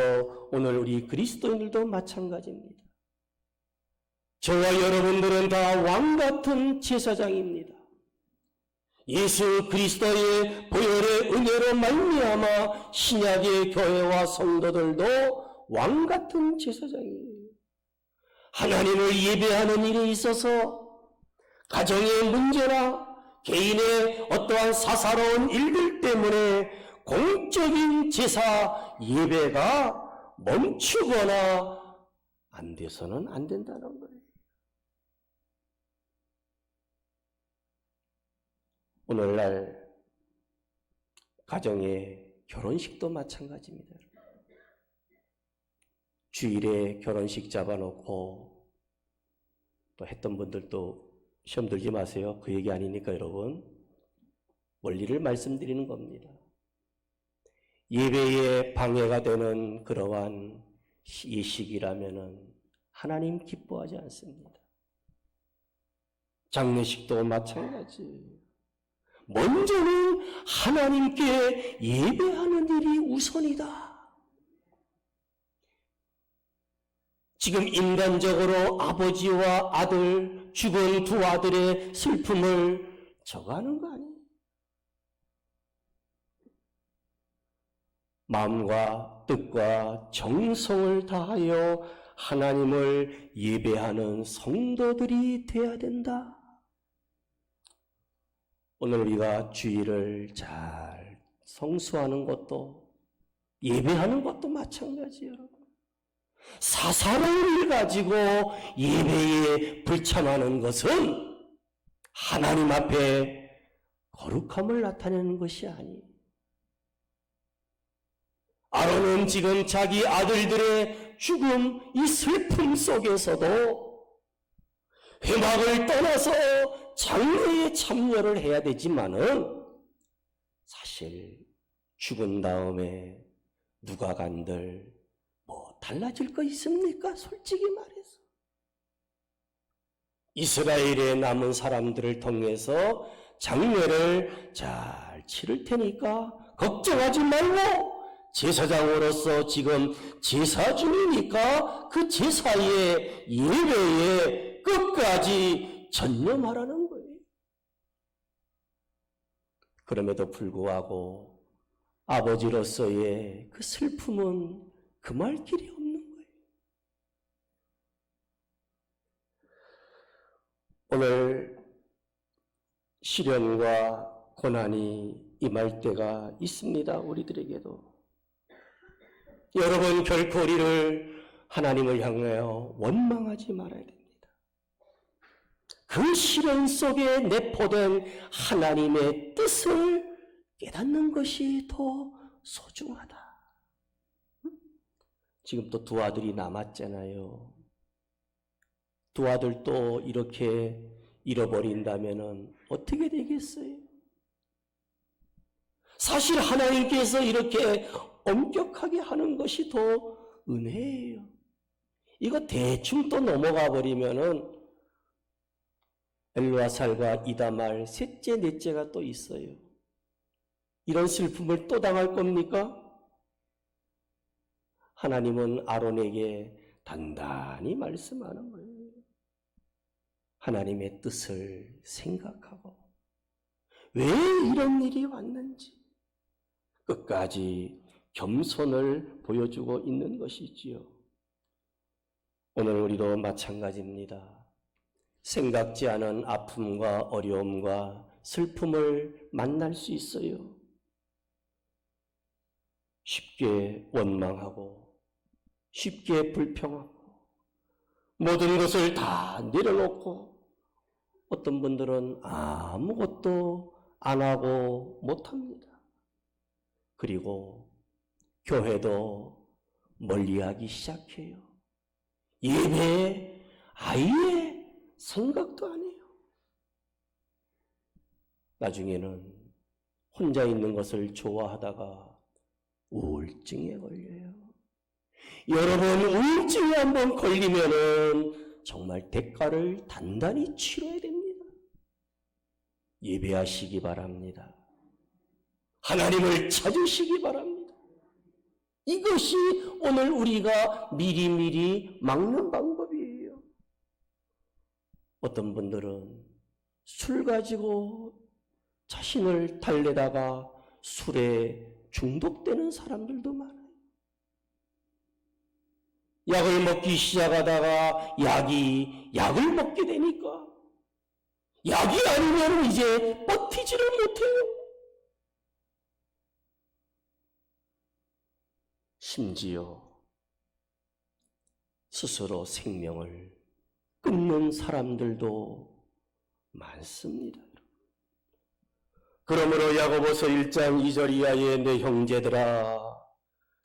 C: 오늘 우리 그리스도인들도 마찬가지입니다. 저와 여러분들은 다 왕같은 제사장입니다. 예수 그리스도의 보혈의 은혜로 말미암아 신약의 교회와 성도들도 왕같은 제사장이에요. 하나님을 예배하는 일에 있어서 가정의 문제나 개인의 어떠한 사사로운 일들 때문에 공적인 제사 예배가 멈추거나 안 돼서는 안 된다는 거예요. 오늘날 가정의 결혼식도 마찬가지입니다. 주일에 결혼식 잡아놓고 또 했던 분들도 시험 들지 마세요. 그 얘기 아니니까 여러분. 원리를 말씀드리는 겁니다. 예배에 방해가 되는 그러한 이 시기라면은 하나님 기뻐하지 않습니다. 장례식도 마찬가지예요. 먼저는 하나님께 예배하는 일이 우선이다. 지금 인간적으로 아버지와 아들, 죽은 두 아들의 슬픔을 저가는 거 아니에요? 마음과 뜻과 정성을 다하여 하나님을 예배하는 성도들이 되어야 된다. 오늘 우리가 주일을 잘 성수하는 것도 예배하는 것도 마찬가지예요. 사사로운 일 가지고 예배에 불참하는 것은 하나님 앞에 거룩함을 나타내는 것이 아니에요. 아론은 지금 자기 아들들의 죽음, 이 슬픔 속에서도 회막을 떠나서 장례에 참여를 해야 되지만은 사실 죽은 다음에 누가 간들 뭐 달라질 거 있습니까? 솔직히 말해서. 이스라엘에 남은 사람들을 통해서 장례를 잘 치를 테니까 걱정하지 말고 제사장으로서 지금 제사 중이니까 그 제사의 예배에 끝까지 전념하라는 거예요. 그럼에도 불구하고 아버지로서의 그 슬픔은 금할 길이 없는 거예요. 오늘 시련과 고난이 임할 때가 있습니다. 우리들에게도. 여러분, 결코 우리를 하나님을 향하여 원망하지 말아야 됩니다. 그 시련 속에 내포된 하나님의 뜻을 깨닫는 것이 더 소중하다. 지금 또 두 아들이 남았잖아요. 두 아들도 이렇게 잃어버린다면 어떻게 되겠어요? 사실 하나님께서 이렇게 엄격하게 하는 것이 더 은혜예요. 이거 대충 또 넘어가 버리면은 엘르아살과 이다말 셋째, 넷째가 또 있어요. 이런 슬픔을 또 당할 겁니까? 하나님은 아론에게 단단히 말씀하는 거예요. 하나님의 뜻을 생각하고 왜 이런 일이 왔는지 끝까지 겸손을 보여주고 있는 것이지요. 오늘 우리도 마찬가지입니다. 생각지 않은 아픔과 어려움과 슬픔을 만날 수 있어요. 쉽게 원망하고 쉽게 불평하고 모든 것을 다 내려놓고 어떤 분들은 아무것도 안 하고 못합니다. 그리고 교회도 멀리하기 시작해요. 예배에 아예 생각도 안 해요. 나중에는 혼자 있는 것을 좋아하다가 우울증에 걸려요. 여러분, 우울증에 한번 걸리면은 정말 대가를 단단히 치러야 됩니다. 예배하시기 바랍니다. 하나님을 찾으시기 바랍니다. 이것이 오늘 우리가 미리미리 막는 방법이에요. 어떤 분들은 술 가지고 자신을 달래다가 술에 중독되는 사람들도 많아요. 약을 먹기 시작하다가 약을 먹게 되니까 약이 아니면 이제 버티지를 못해요. 심지어 스스로 생명을 끊는 사람들도 많습니다. 그러므로 야고보서 1장 2절 이하의 내 형제들아,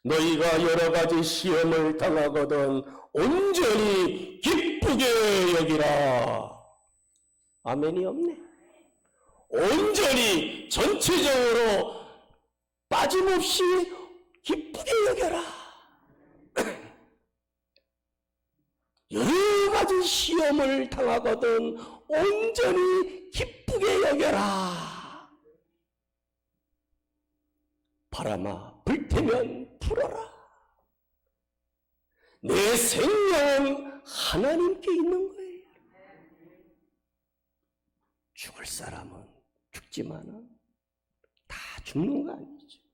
C: 너희가 여러 가지 시험을 당하거든 온전히 기쁘게 여기라. 아멘이 없네. 온전히 전체적으로 빠짐없이 기쁘게 여겨라. 여러 가지 시험을 당하거든 온전히 기쁘게 여겨라. 바람아 불태면 불어라. 내 생명은 하나님께 있는 거예요. 죽을 사람은 죽지만은 다 죽는 거 아니죠.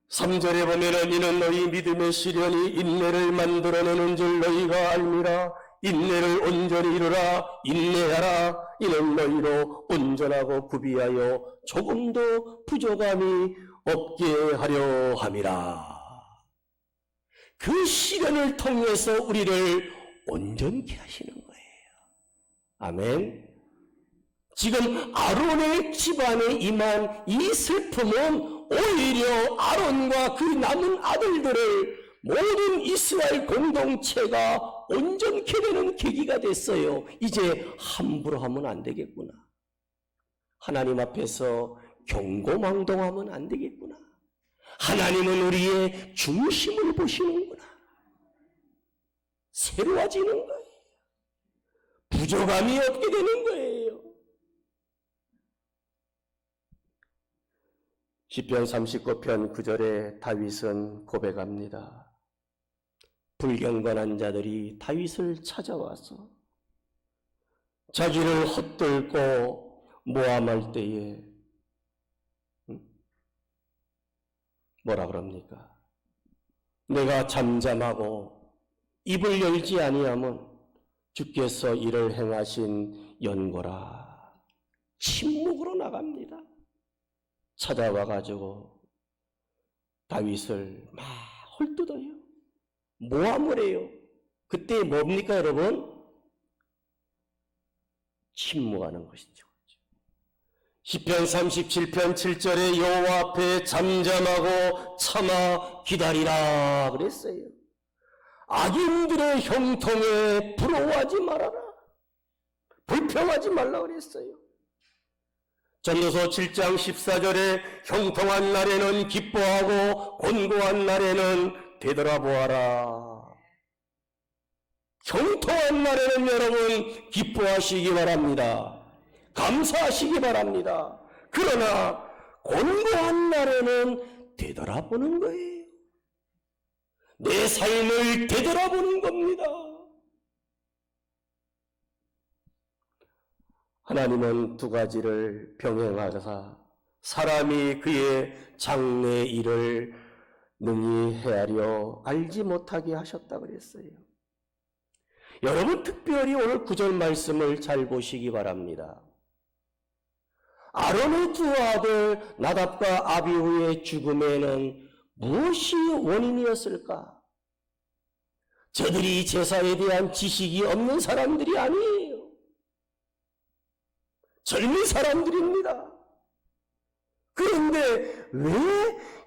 C: 3절에 보면은 이는 너희 믿음의 시련이 인내를 만들어내는 줄 너희가 알미라. 인내를 온전히 이루라. 인내하라. 이는 너희로 온전하고 구비하여 조금도 부족함이 없게 하려 함이라. 그 시련을 통해서 우리를 온전케 하시는 거예요. 아멘. 지금 아론의 집안에 임한 이 슬픔은 오히려 아론과 그 남은 아들들을 모든 이스라엘 공동체가 온전케 되는 계기가 됐어요. 이제 함부로 하면 안 되겠구나. 하나님 앞에서 경고망동하면 안 되겠구나. 하나님은 우리의 중심을 보시는구나. 새로워지는 거예요. 부족함이 없게 되는 거예요. 시편 39편 9절에 다윗은 고백합니다. 불경건한 자들이 다윗을 찾아와서 자기를 헛돌고 모함할 때에 뭐라 그럽니까? 내가 잠잠하고 입을 열지 아니하면 주께서 이를 행하신 연고라. 침묵으로 나갑니다. 찾아와 가지고 다윗을 막 헐뜯어요. 모함을 해요. 그때 뭡니까 여러분? 침묵하는 것이죠. 시편 37편 7절에 여호와 앞에 잠잠하고 참아 기다리라 그랬어요. 악인들의 형통에 부러워하지 말아라. 불평하지 말라 그랬어요. 전도서 7장 14절에 형통한 날에는 기뻐하고 곤고한 날에는 되돌아보아라. 형통한 날에는 여러분 기뻐하시기 바랍니다. 감사하시기 바랍니다. 그러나 곤고한 날에는 되돌아보는 거예요. 내 삶을 되돌아보는 겁니다. 하나님은 두 가지를 병행하사 사람이 그의 장래 일을 능히 헤아려 알지 못하게 하셨다 그랬어요. 여러분 특별히 오늘 9절 말씀을 잘 보시기 바랍니다. 아론의 두 아들 나답과 아비후의 죽음에는 무엇이 원인이었을까? 저들이 제사에 대한 지식이 없는 사람들이 아니에요. 젊은 사람들입니다. 그런데 왜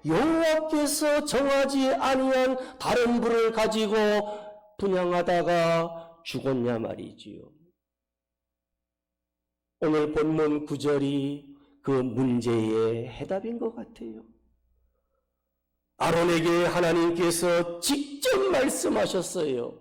C: 여호와께서 정하지 아니한 다른 불을 가지고 분향하다가 죽었냐 말이지요. 오늘 본문 9절이 그 문제의 해답인 것 같아요. 아론에게 하나님께서 직접 말씀하셨어요.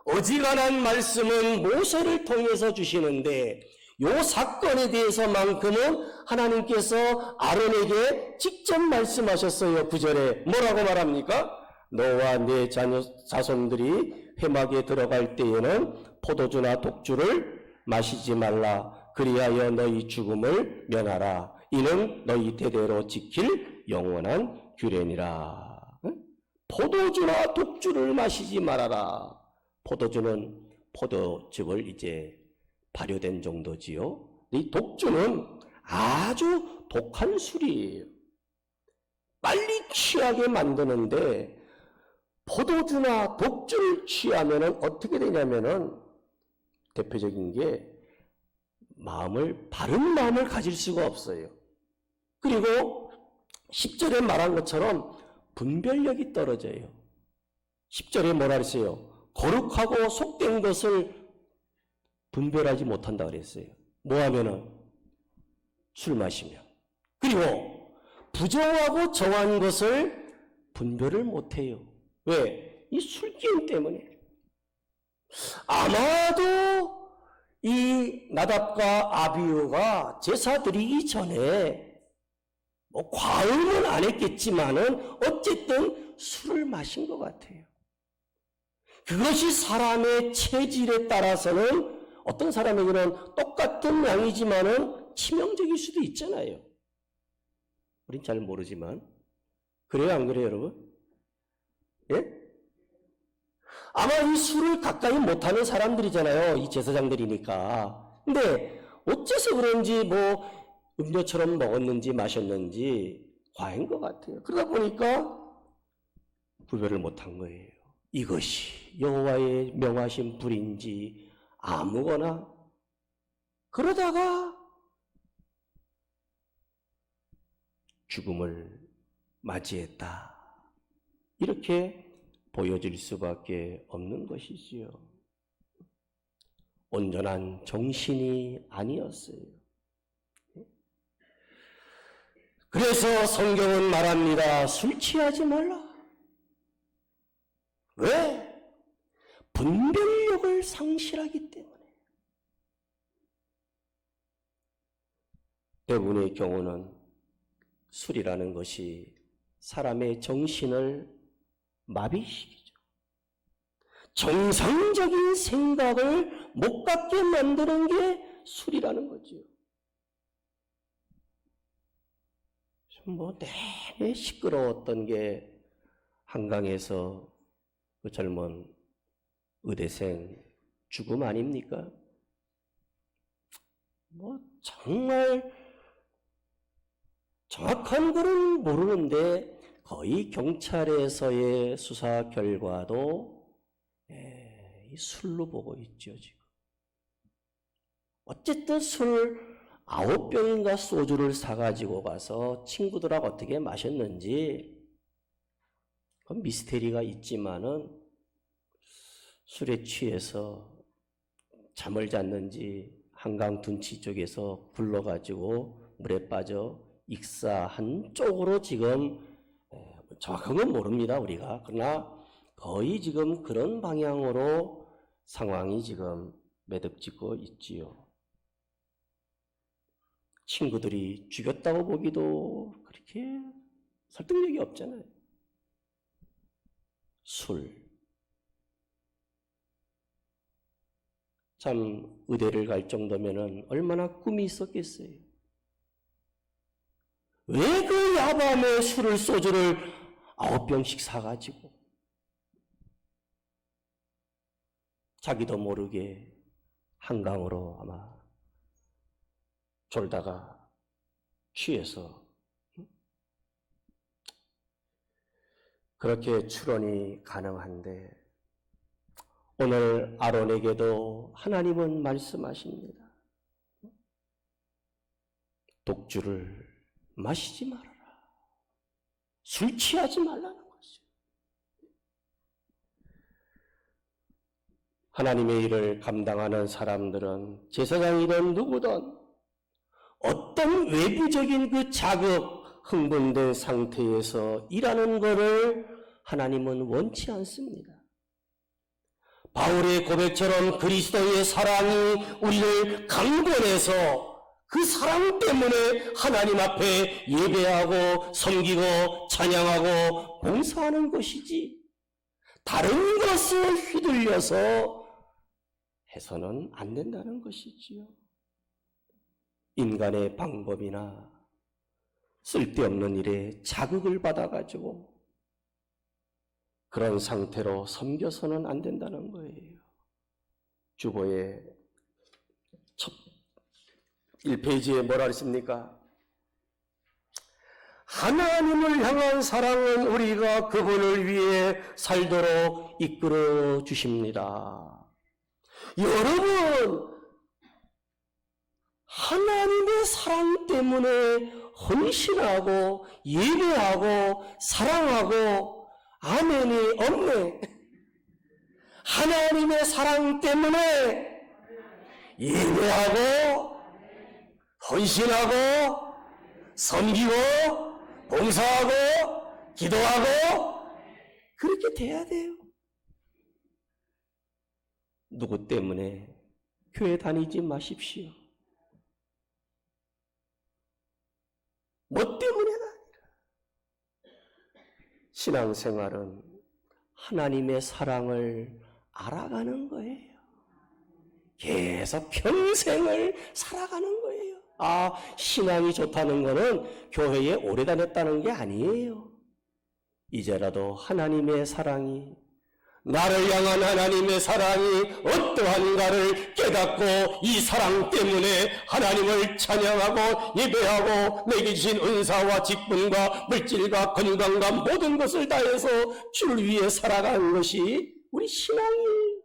C: 어지간한 말씀은 모세를 통해서 주시는데 이 사건에 대해서만큼은 하나님께서 아론에게 직접 말씀하셨어요. 9절에 뭐라고 말합니까? 너와 네 자손들이 회막에 들어갈 때에는 포도주나 독주를 마시지 말라. 그리하여 너희 죽음을 면하라. 이는 너희 대대로 지킬 영원한 규례니라. 포도주나 독주를 마시지 말아라. 포도주는 포도즙을 이제 발효된 정도지요. 이 독주는 아주 독한 술이에요. 빨리 취하게 만드는데 포도주나 독주를 취하면 어떻게 되냐면은 대표적인 게 바른 마음을 가질 수가 없어요. 그리고 10절에 말한 것처럼 분별력이 떨어져요. 10절에 뭐라 그랬어요? 거룩하고 속된 것을 분별하지 못한다 그랬어요. 뭐 하면은? 술 마시면. 그리고 부정하고 정한 것을 분별을 못해요. 왜? 이 술기운 때문에. 아마도 이 나답과 아비후가 제사 드리기 전에 과음은 안 했겠지만은 어쨌든 술을 마신 것 같아요. 그것이 사람의 체질에 따라서는 어떤 사람에게는 똑같은 양이지만은 치명적일 수도 있잖아요. 우린 잘 모르지만. 그래요, 안 그래요, 여러분? 예? 아마 이 술을 가까이 못하는 사람들이잖아요. 이 제사장들이니까. 근데 어째서 그런지 음료처럼 먹었는지 마셨는지 과한 것 같아요. 그러다 보니까 구별을 못한 거예요. 이것이 여호와의 명하신 불인지 아무거나. 그러다가 죽음을 맞이했다. 이렇게 보여질 수밖에 없는 것이지요. 온전한 정신이 아니었어요. 그래서 성경은 말합니다. 술 취하지 말라. 왜? 분별력을 상실하기 때문에. 대부분의 경우는 술이라는 것이 사람의 정신을 마비시키죠. 정상적인 생각을 못 갖게 만드는 게 술이라는 거죠. 뭐 내내 시끄러웠던 게 한강에서 그 젊은 의대생 죽음 아닙니까? 뭐 정말 정확한 거는 모르는데 거의 경찰에서의 수사 결과도 이 술로 보고 있죠, 지금. 어쨌든 술 9병인가 소주를 사가지고 가서 친구들하고 어떻게 마셨는지 그건 미스테리가 있지만은 술에 취해서 잠을 잤는지 한강 둔치 쪽에서 굴러가지고 물에 빠져 익사한 쪽으로 지금 정확한 건 모릅니다, 우리가. 그러나 거의 지금 그런 방향으로 상황이 지금 매듭짓고 있지요. 친구들이 죽였다고 보기도 그렇게 설득력이 없잖아요. 술. 참 의대를 갈 정도면은 얼마나 꿈이 있었겠어요. 왜 그 야밤에 술을 소주를 9병씩 사가지고 자기도 모르게 한강으로 아마 졸다가 취해서 그렇게 추론이 가능한데 오늘 아론에게도 하나님은 말씀하십니다. 독주를 마시지 말아라. 술 취하지 말라는 거죠. 하나님의 일을 감당하는 사람들은 제사장이든 누구든 어떤 외부적인 그 자극, 흥분된 상태에서 일하는 것을 하나님은 원치 않습니다. 바울의 고백처럼 그리스도의 사랑이 우리를 강권해서 그 사랑 때문에 하나님 앞에 예배하고 섬기고 찬양하고 봉사하는 것이지 다른 것을 휘둘려서 해서는 안 된다는 것이지요. 인간의 방법이나 쓸데없는 일에 자극을 받아가지고 그런 상태로 섬겨서는 안 된다는 거예요. 주보의 첫 1페이지에 뭐라 했습니까? 하나님을 향한 사랑은 우리가 그분을 위해 살도록 이끌어 주십니다. 여러분, 하나님의 사랑 때문에 헌신하고 예배하고 사랑하고 아멘이 없네. 하나님의 사랑 때문에 예배하고 헌신하고 섬기고 봉사하고 기도하고 그렇게 돼야 돼요. 누구 때문에 교회 다니지 마십시오. 뭐 때문에가 아니라 신앙생활은 하나님의 사랑을 알아가는 거예요. 계속 평생을 살아가는 거예요. 신앙이 좋다는 거는 교회에 오래 다녔다는 게 아니에요. 이제라도 하나님의 사랑이, 나를 향한 하나님의 사랑이 어떠한가를 깨닫고 이 사랑 때문에 하나님을 찬양하고 예배하고 내게 주신 은사와 직분과 물질과 건강과 모든 것을 다해서 주를 위해 살아가는 것이 우리 신앙이에요.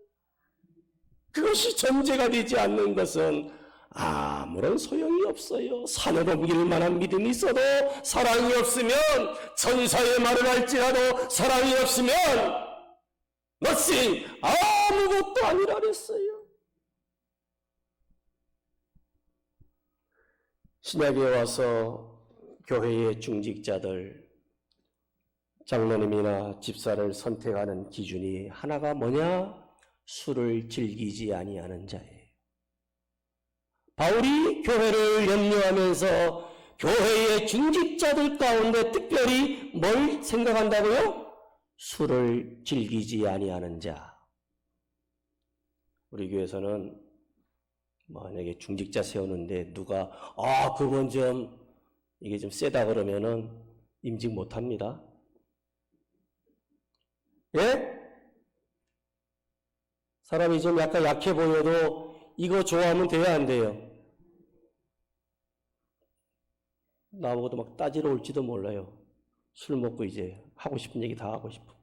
C: 그것이 전제가 되지 않는 것은 아무런 소용이 없어요. 산으로 옮길 만한 믿음이 있어도 사랑이 없으면, 천사의 말을 할지라도 사랑이 없으면 nothing, 아무것도 아니라 그랬어요. 신약에 와서 교회의 중직자들, 장로님이나 집사를 선택하는 기준이 하나가 뭐냐? 술을 즐기지 아니하는 자예요. 바울이 교회를 염려하면서 교회의 중직자들 가운데 특별히 뭘 생각한다고요? 술을 즐기지 아니하는 자. 우리 교회에서는 만약에 중직자 세우는데 누가 그건 좀 이게 좀 세다 그러면은 임직 못 합니다. 예? 사람이 좀 약간 약해 보여도 이거 좋아하면 돼요, 안 돼요? 나보고도 막 따지러 올지도 몰라요. 술 먹고 이제 하고 싶은 얘기 다 하고 싶어.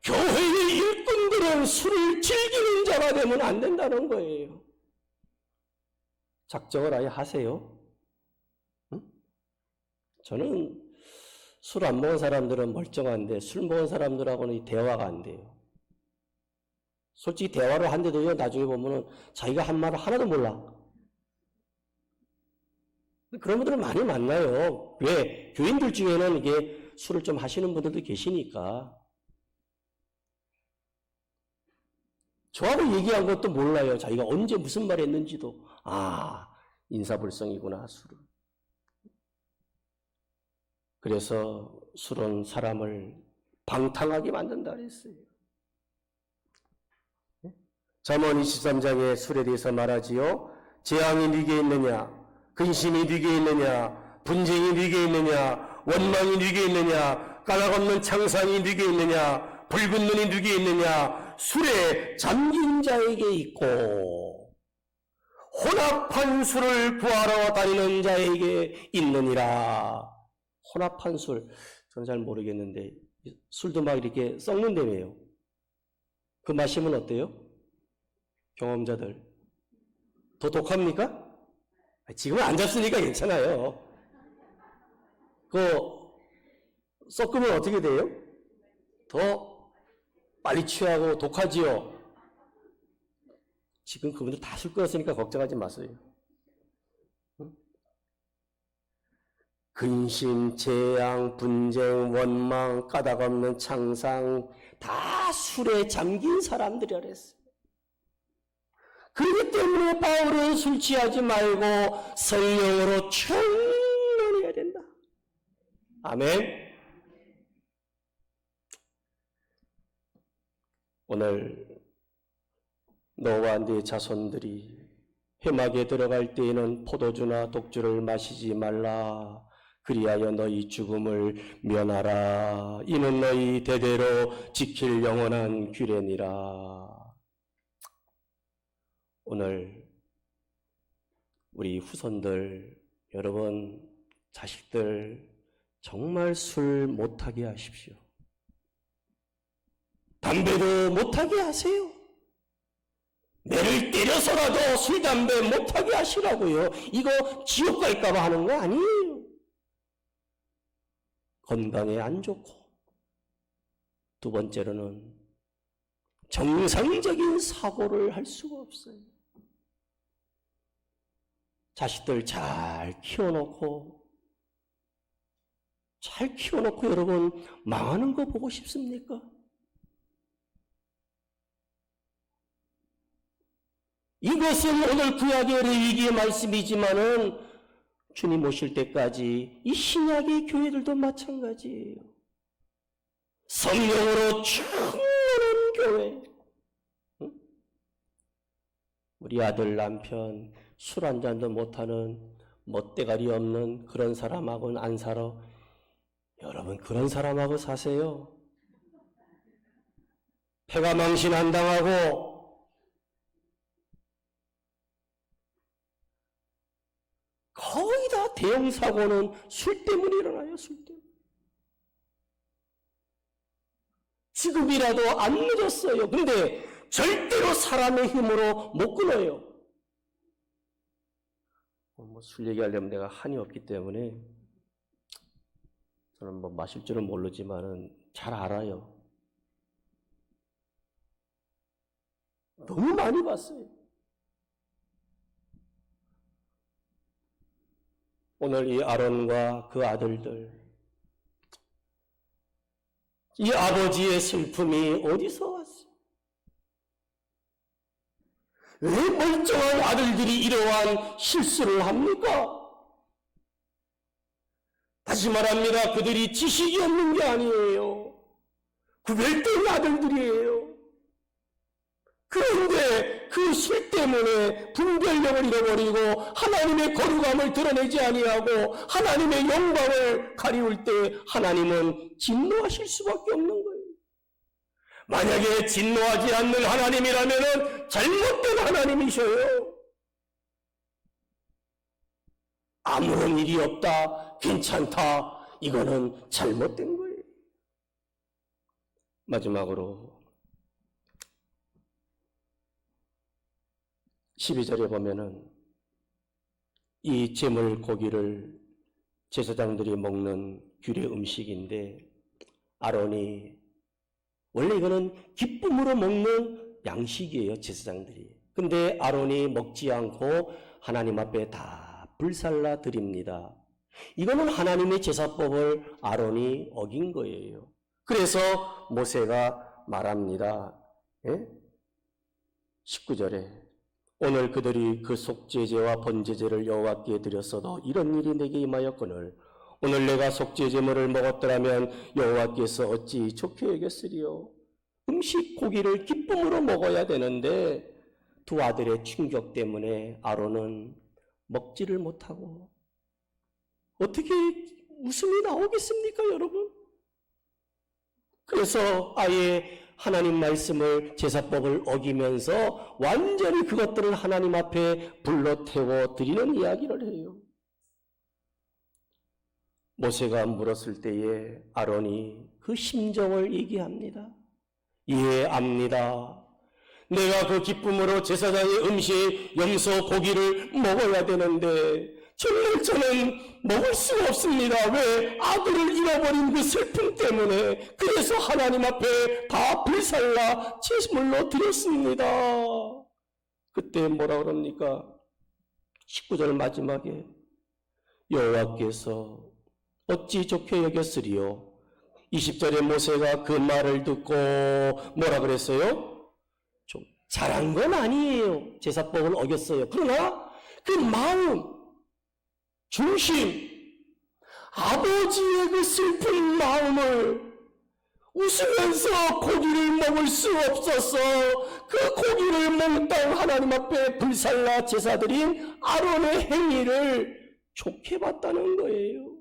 C: 교회의 일꾼들은 술을 즐기는 자가 되면 안 된다는 거예요. 작정을 아예 하세요. 응? 저는 술 안 먹은 사람들은 멀쩡한데 술 먹은 사람들하고는 이 대화가 안 돼요. 솔직히 대화를 한데도요, 나중에 보면은 자기가 한 말을 하나도 몰라. 그런 분들을 많이 만나요. 왜? 교인들 중에는 이게 술을 좀 하시는 분들도 계시니까. 저하고 얘기한 것도 몰라요. 자기가 언제 무슨 말 했는지도. 아, 인사불성이구나, 술은. 그래서 술은 사람을 방탕하게 만든다 그랬어요. 잠언 23장에 술에 대해서 말하지요. 재앙이 네게 있느냐, 근심이 네게 있느냐, 분쟁이 네게 있느냐, 원망이 네게 있느냐, 까닭없는 창상이 네게 있느냐, 붉은 눈이 네게 있느냐, 술에 잠긴 자에게 있고 혼합한 술을 구하러 다니는 자에게 있느니라. 혼합한 술, 저는 잘 모르겠는데 술도 막 이렇게 썩는다며요. 그 마시면 어때요? 경험자들 더 독합니까? 지금은 안 잡으니까 괜찮아요. 그 섞으면 어떻게 돼요? 더 빨리 취하고 독하지요. 지금 그분들 다 술 끊었으니까 걱정하지 마세요. 근심, 재앙, 분쟁, 원망, 까닭없는 창상 다 술에 잠긴 사람들이라 그랬어요. 그렇기 때문에 바울은 술 취하지 말고 성령으로 충만해야 된다. 아멘. 오늘 너와 네 자손들이 회막에 들어갈 때에는 포도주나 독주를 마시지 말라. 그리하여 너희 죽음을 면하라. 이는 너희 대대로 지킬 영원한 규례니라. 오늘 우리 후손들, 여러분 자식들 정말 술 못하게 하십시오. 담배도 못하게 하세요. 매를 때려서라도 술, 담배 못하게 하시라고요. 이거 지옥 갈까봐 하는 거 아니에요. 건강에 안 좋고, 두 번째로는 정상적인 사고를 할 수가 없어요. 자식들 잘 키워놓고 여러분 망하는 거 보고 싶습니까? 이것은 오늘 구약의 레위기의 말씀이지만은 주님 오실 때까지 이 신약의 교회들도 마찬가지예요. 성령으로 충만한 교회. 응? 우리 아들, 남편 술 한 잔도 못하는 멋대가리 없는 그런 사람하고는 안 살아. 여러분 그런 사람하고 사세요. 폐가 망신 안 당하고 거의 다 대형 사고는 술 때문에 일어나요. 술 때문에. 지금이라도 안 늦었어요. 근데 절대로 사람의 힘으로 못 끊어요. 술 얘기하려면 내가 한이 없기 때문에 저는 마실 줄은 모르지만은 잘 알아요. 너무 많이 봤어요. 오늘 이 아론과 그 아들들, 이 아버지의 슬픔이 어디서 왔어요? 왜 멀쩡한 아들들이 이러한 실수를 합니까? 다시 말합니다. 그들이 지식이 없는 게 아니에요. 구별된 아들들이에요. 그런데 그 술 때문에 분별력을 잃어버리고 하나님의 거룩함을 드러내지 아니하고 하나님의 영광을 가리울 때 하나님은 진노하실 수밖에 없는 거예요. 만약에 진노하지 않는 하나님이라면 잘못된 하나님이셔요. 아무런 일이 없다, 괜찮다, 이거는 잘못된 거예요. 마지막으로 12절에 보면은 이 제물 고기를 제사장들이 먹는 규례 음식인데 아론이 원래 이거는 기쁨으로 먹는 양식이에요, 제사장들이. 근데 아론이 먹지 않고 하나님 앞에 다 불살라 드립니다. 이거는 하나님의 제사법을 아론이 어긴 거예요. 그래서 모세가 말합니다. 19절에 오늘 그들이 그 속죄제와 번제제를 여호와께 드렸어도 이런 일이 내게 임하였거늘 오늘 내가 속죄제물을 먹었더라면 여호와께서 어찌 좋게 여겼으리요. 음식 고기를 기쁨으로 먹어야 되는데 두 아들의 충격 때문에 아론은 먹지를 못하고 어떻게 웃음이 나오겠습니까, 여러분? 그래서 아예 하나님 말씀을 제사법을 어기면서 완전히 그것들을 하나님 앞에 불러 태워 드리는 이야기를 해요. 모세가 물었을 때에 아론이 그 심정을 얘기합니다. 예, 압니다. 내가 그 기쁨으로 제사장의 음식, 염소, 고기를 먹어야 되는데 정말 저는 먹을 수가 없습니다. 왜? 아들을 잃어버린 그 슬픔 때문에. 그래서 하나님 앞에 다 불살라 제물로 드렸습니다. 그때 뭐라 그럽니까? 19절 마지막에 여호와께서 어찌 좋게 여겼으리요. 20절에 모세가 그 말을 듣고 뭐라 그랬어요? 좀 잘한 건 아니에요. 제사법을 어겼어요. 그러나 그 마음, 중심, 아버지의 그 슬픈 마음을 웃으면서 고기를 먹을 수 없어서 그 고기를 몽땅 하나님 앞에 불살라 제사드린 아론의 행위를 좋게 봤다는 거예요.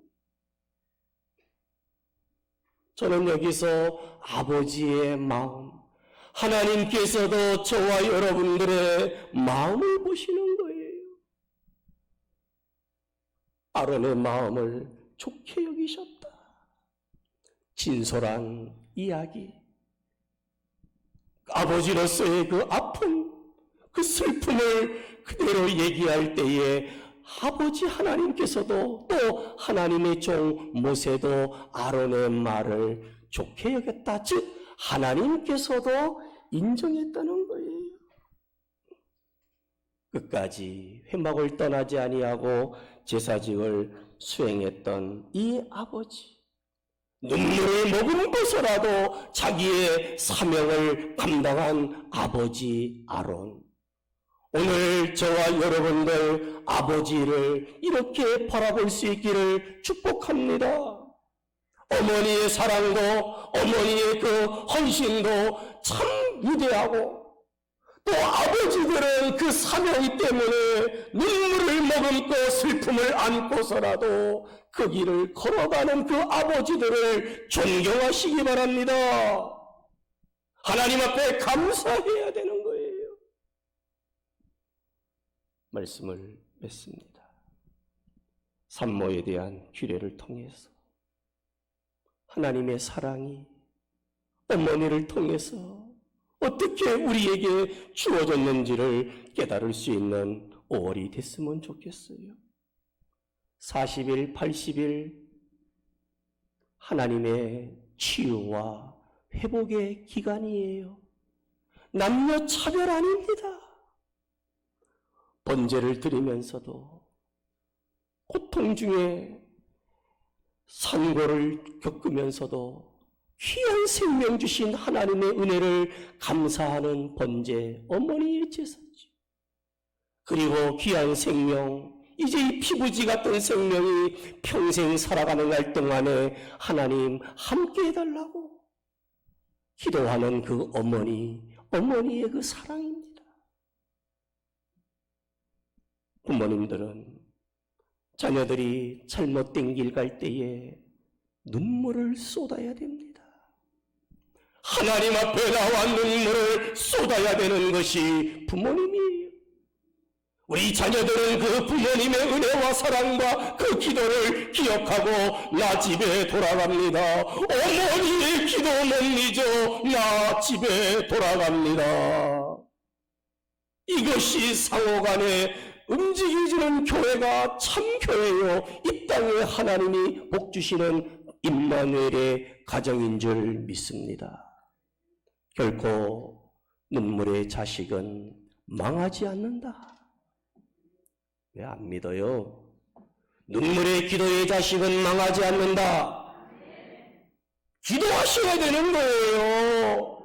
C: 저는 여기서 아버지의 마음, 하나님께서도 저와 여러분들의 마음을 보시는 거예요. 아론의 마음을 좋게 여기셨다. 진솔한 이야기. 아버지로서의 그 아픔, 그 슬픔을 그대로 얘기할 때에 아버지 하나님께서도 또 하나님의 종 모세도 아론의 말을 좋게 여겼다. 즉 하나님께서도 인정했다는 거예요. 끝까지 회막을 떠나지 아니하고 제사직을 수행했던 이 아버지, 눈물을 머금고서라도 자기의 사명을 감당한 아버지 아론. 오늘 저와 여러분들 아버지를 이렇게 바라볼 수 있기를 축복합니다. 어머니의 사랑도 어머니의 그 헌신도 참 위대하고 또 아버지들은 그 사명 때문에 눈물을 머금고 슬픔을 안고서라도 그 길을 걸어가는 그 아버지들을 존경하시기 바랍니다. 하나님 앞에 감사해야 되는 거예요. 말씀을 맺습니다. 산모에 대한 규례를 통해서 하나님의 사랑이 어머니를 통해서 어떻게 우리에게 주어졌는지를 깨달을 수 있는 5월이 됐으면 좋겠어요. 40일, 80일 하나님의 치유와 회복의 기간이에요. 남녀 차별 아닙니다. 번제를 드리면서도 고통 중에 산고를 겪으면서도 귀한 생명 주신 하나님의 은혜를 감사하는 번제, 어머니의 제사죠. 그리고 귀한 생명, 이제 이 피부지 같은 생명이 평생 살아가는 날 동안에 하나님 함께 해달라고 기도하는 그 어머니의 그 사랑입니다. 부모님들은 자녀들이 잘못된 길 갈 때에 눈물을 쏟아야 됩니다. 하나님 앞에 나와 눈물을 쏟아야 되는 것이 부모님이에요. 우리 자녀들은 그 부모님의 은혜와 사랑과 그 기도를 기억하고 나 집에 돌아갑니다. 어머니의 기도 못 잊어 나 집에 돌아갑니다. 이것이 상호간에 움직이지는 교회가 참 교회요, 이 땅에 하나님이 복 주시는 임마누엘의 가정인 줄 믿습니다. 결코 눈물의 자식은 망하지 않는다. 왜 안 믿어요? 눈물의 기도의 자식은 망하지 않는다. 기도하셔야 되는 거예요.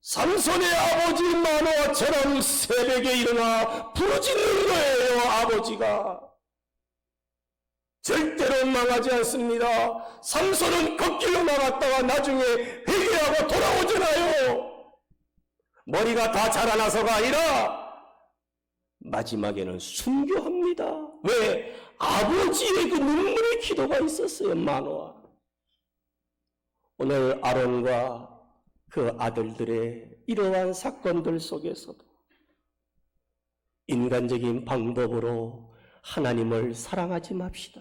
C: 삼손의 아버지 마노아처럼 새벽에 일어나 부르짖는 거예요. 아버지가 절대로 망하지 않습니다. 삼손은 걷길로 나갔다가 나중에 회개하고 돌아오잖아요. 머리가 다 자라나서가 아니라 마지막에는 순교합니다. 왜? 아버지의 그 눈물의 기도가 있었어요. 마노아. 오늘 아론과 그 아들들의 이러한 사건들 속에서도 인간적인 방법으로 하나님을 사랑하지 맙시다.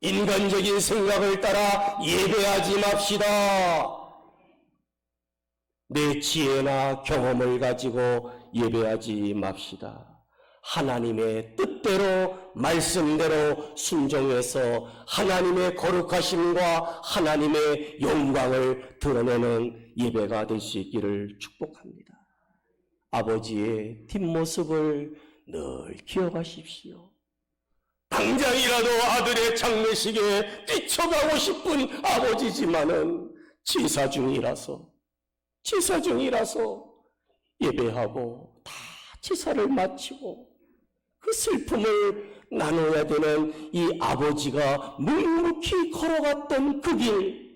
C: 인간적인 생각을 따라 예배하지 맙시다. 내 지혜나 경험을 가지고 예배하지 맙시다. 하나님의 뜻대로 말씀대로 순종해서 하나님의 거룩하심과 하나님의 영광을 드러내는 예배가 될 수 있기를 축복합니다. 아버지의 뒷모습을 늘 기억하십시오. 당장이라도 아들의 장례식에 뛰쳐가고 싶은 아버지지만은 제사 중이라서 예배하고 다 제사를 마치고 그 슬픔을 나눠야 되는 이 아버지가 묵묵히 걸어갔던 그 길,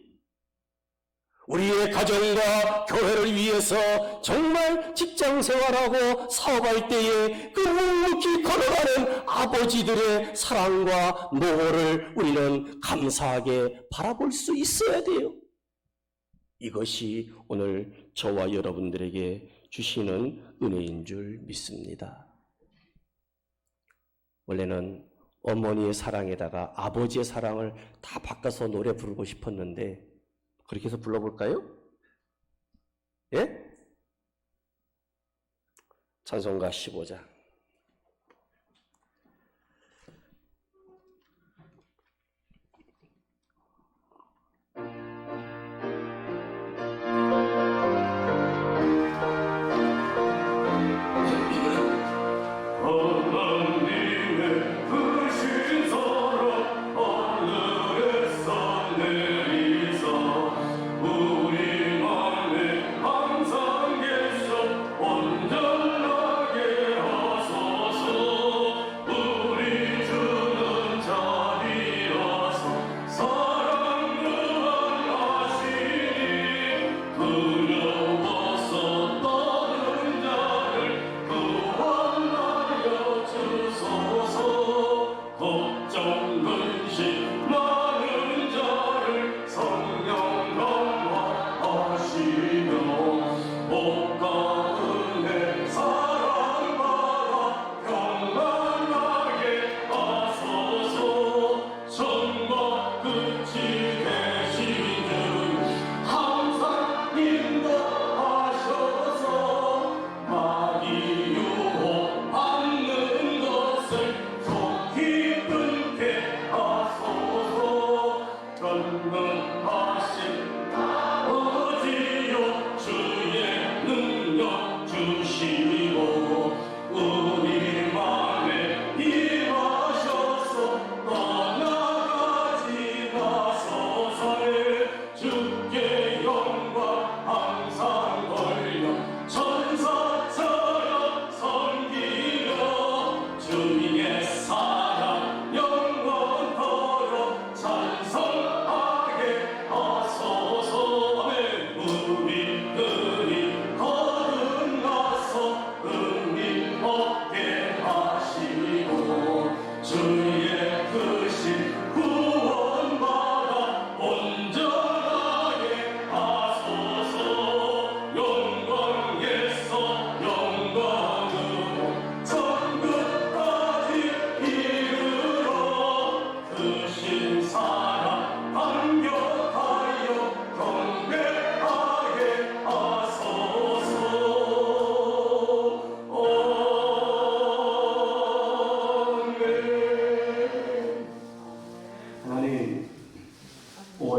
C: 우리의 가정과 교회를 위해서 정말 직장생활하고 사업할 때에 그 묵묵히 걸어가는 아버지들의 사랑과 노고를 우리는 감사하게 바라볼 수 있어야 돼요. 이것이 오늘 저와 여러분들에게 주시는 은혜인 줄 믿습니다. 원래는 어머니의 사랑에다가 아버지의 사랑을 다 바꿔서 노래 부르고 싶었는데 그렇게 해서 불러볼까요? 예? 찬송가 15장.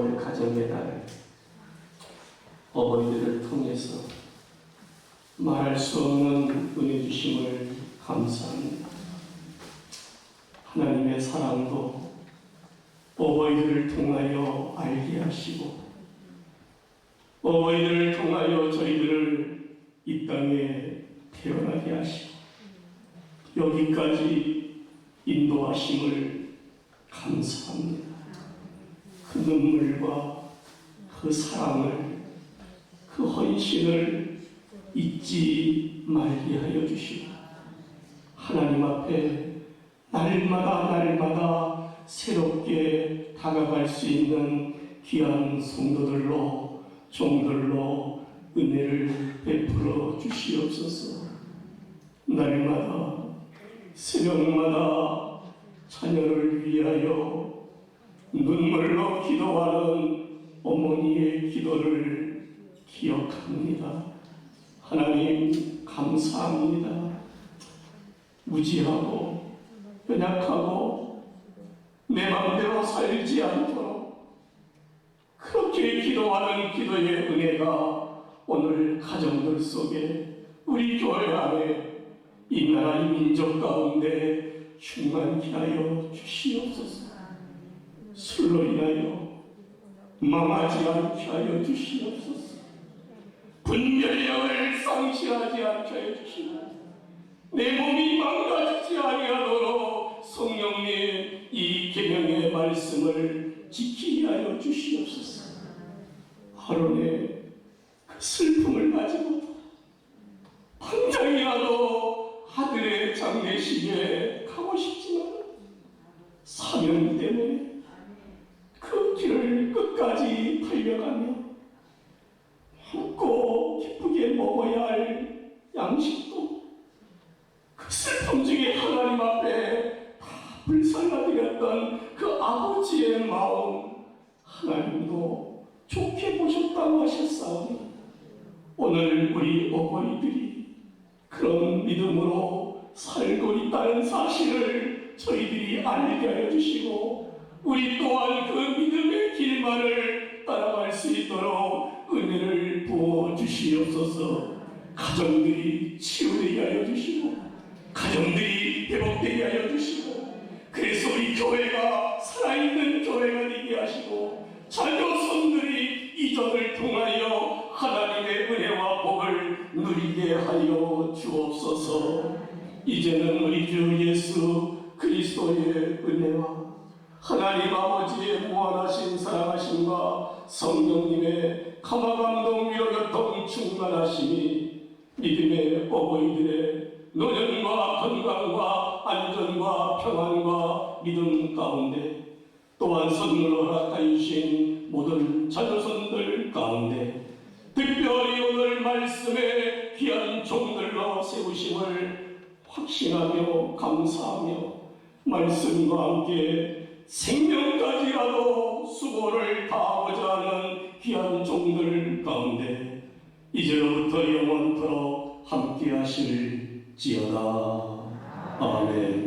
C: 4월 가정의 달 어버이들을 통해서 말할 수 없는 은혜 주심을 감사합니다. 하나님의 사랑도 어버이들을 통하여 알게 하시고 어버이들을 통하여 저희들을 이 땅에 태어나게 하시고 여기까지 인도하심을 감사합니다. 그 눈물과 그 사랑을 그 헌신을 잊지 말게 하여 주시고 하나님 앞에 날마다 새롭게 다가갈 수 있는 귀한 성도들로 종들로 은혜를 베풀어 주시옵소서. 날마다 새벽마다 자녀를 위하여 눈물로 기도하는 어머니의 기도를 기억합니다. 하나님 감사합니다. 무지하고 연약하고 내 마음대로 살지 않도록 그렇게 기도하는 기도의 은혜가 오늘 가정들 속에 우리 교회 안에 이 나라 이 민족 가운데 충만케 하여 주시옵소서. 술로 인하여 망하지 않게 하여 주시옵소서. 분별력을 상실하지 않게 하여 주시고 내 몸이 망가지지 아니하도록 성령님 이 계명의 말씀을 지키게 하여 주시옵소서. 하루에 그 슬픔을 가지고 당장이라도 아들의 장례식에 가고 싶지만 사명 때문에 그 길을 끝까지 달려가며 먹고 기쁘게 먹어야 할 양식도 그 슬픔 중에 하나님 앞에 다 불살라드렸던 그 아버지의 마음 하나님도 좋게 보셨다고 하셨사오니 오늘 우리 어버이들이 그런 믿음으로 살고 있다는 사실을 저희들이 알게 하여 주시고 우리 또한 그 믿음의 길만을 따라갈 수 있도록 은혜를 부어 주시옵소서. 가정들이 치유되게 하여 주시고 가정들이 회복되게 하여 주시고 그래서 우리 교회가 살아있는 교회가 되게 하시고 자녀손들이 이전을 통하여 하나님의 은혜와 복을 누리게 하여 주옵소서. 이제는 우리 주 예수 그리스도의 은혜와 하나님 아버지의 무한하신 사랑하심과 성령님의 감화감동 위로교통 충만하심이 믿음의 어버이들의 노년과 건강과 안전과 평안과 믿음 가운데 또한 선물로 허락하여 주신 모든 자녀손들 가운데 특별히 오늘 말씀에 귀한 종들로 세우심을 확신하며 감사하며 말씀과 함께 생명까지라도 수고를 다하고자 하는 귀한 종들 가운데 이제로부터 영원토록 함께 하실지어다. 아멘.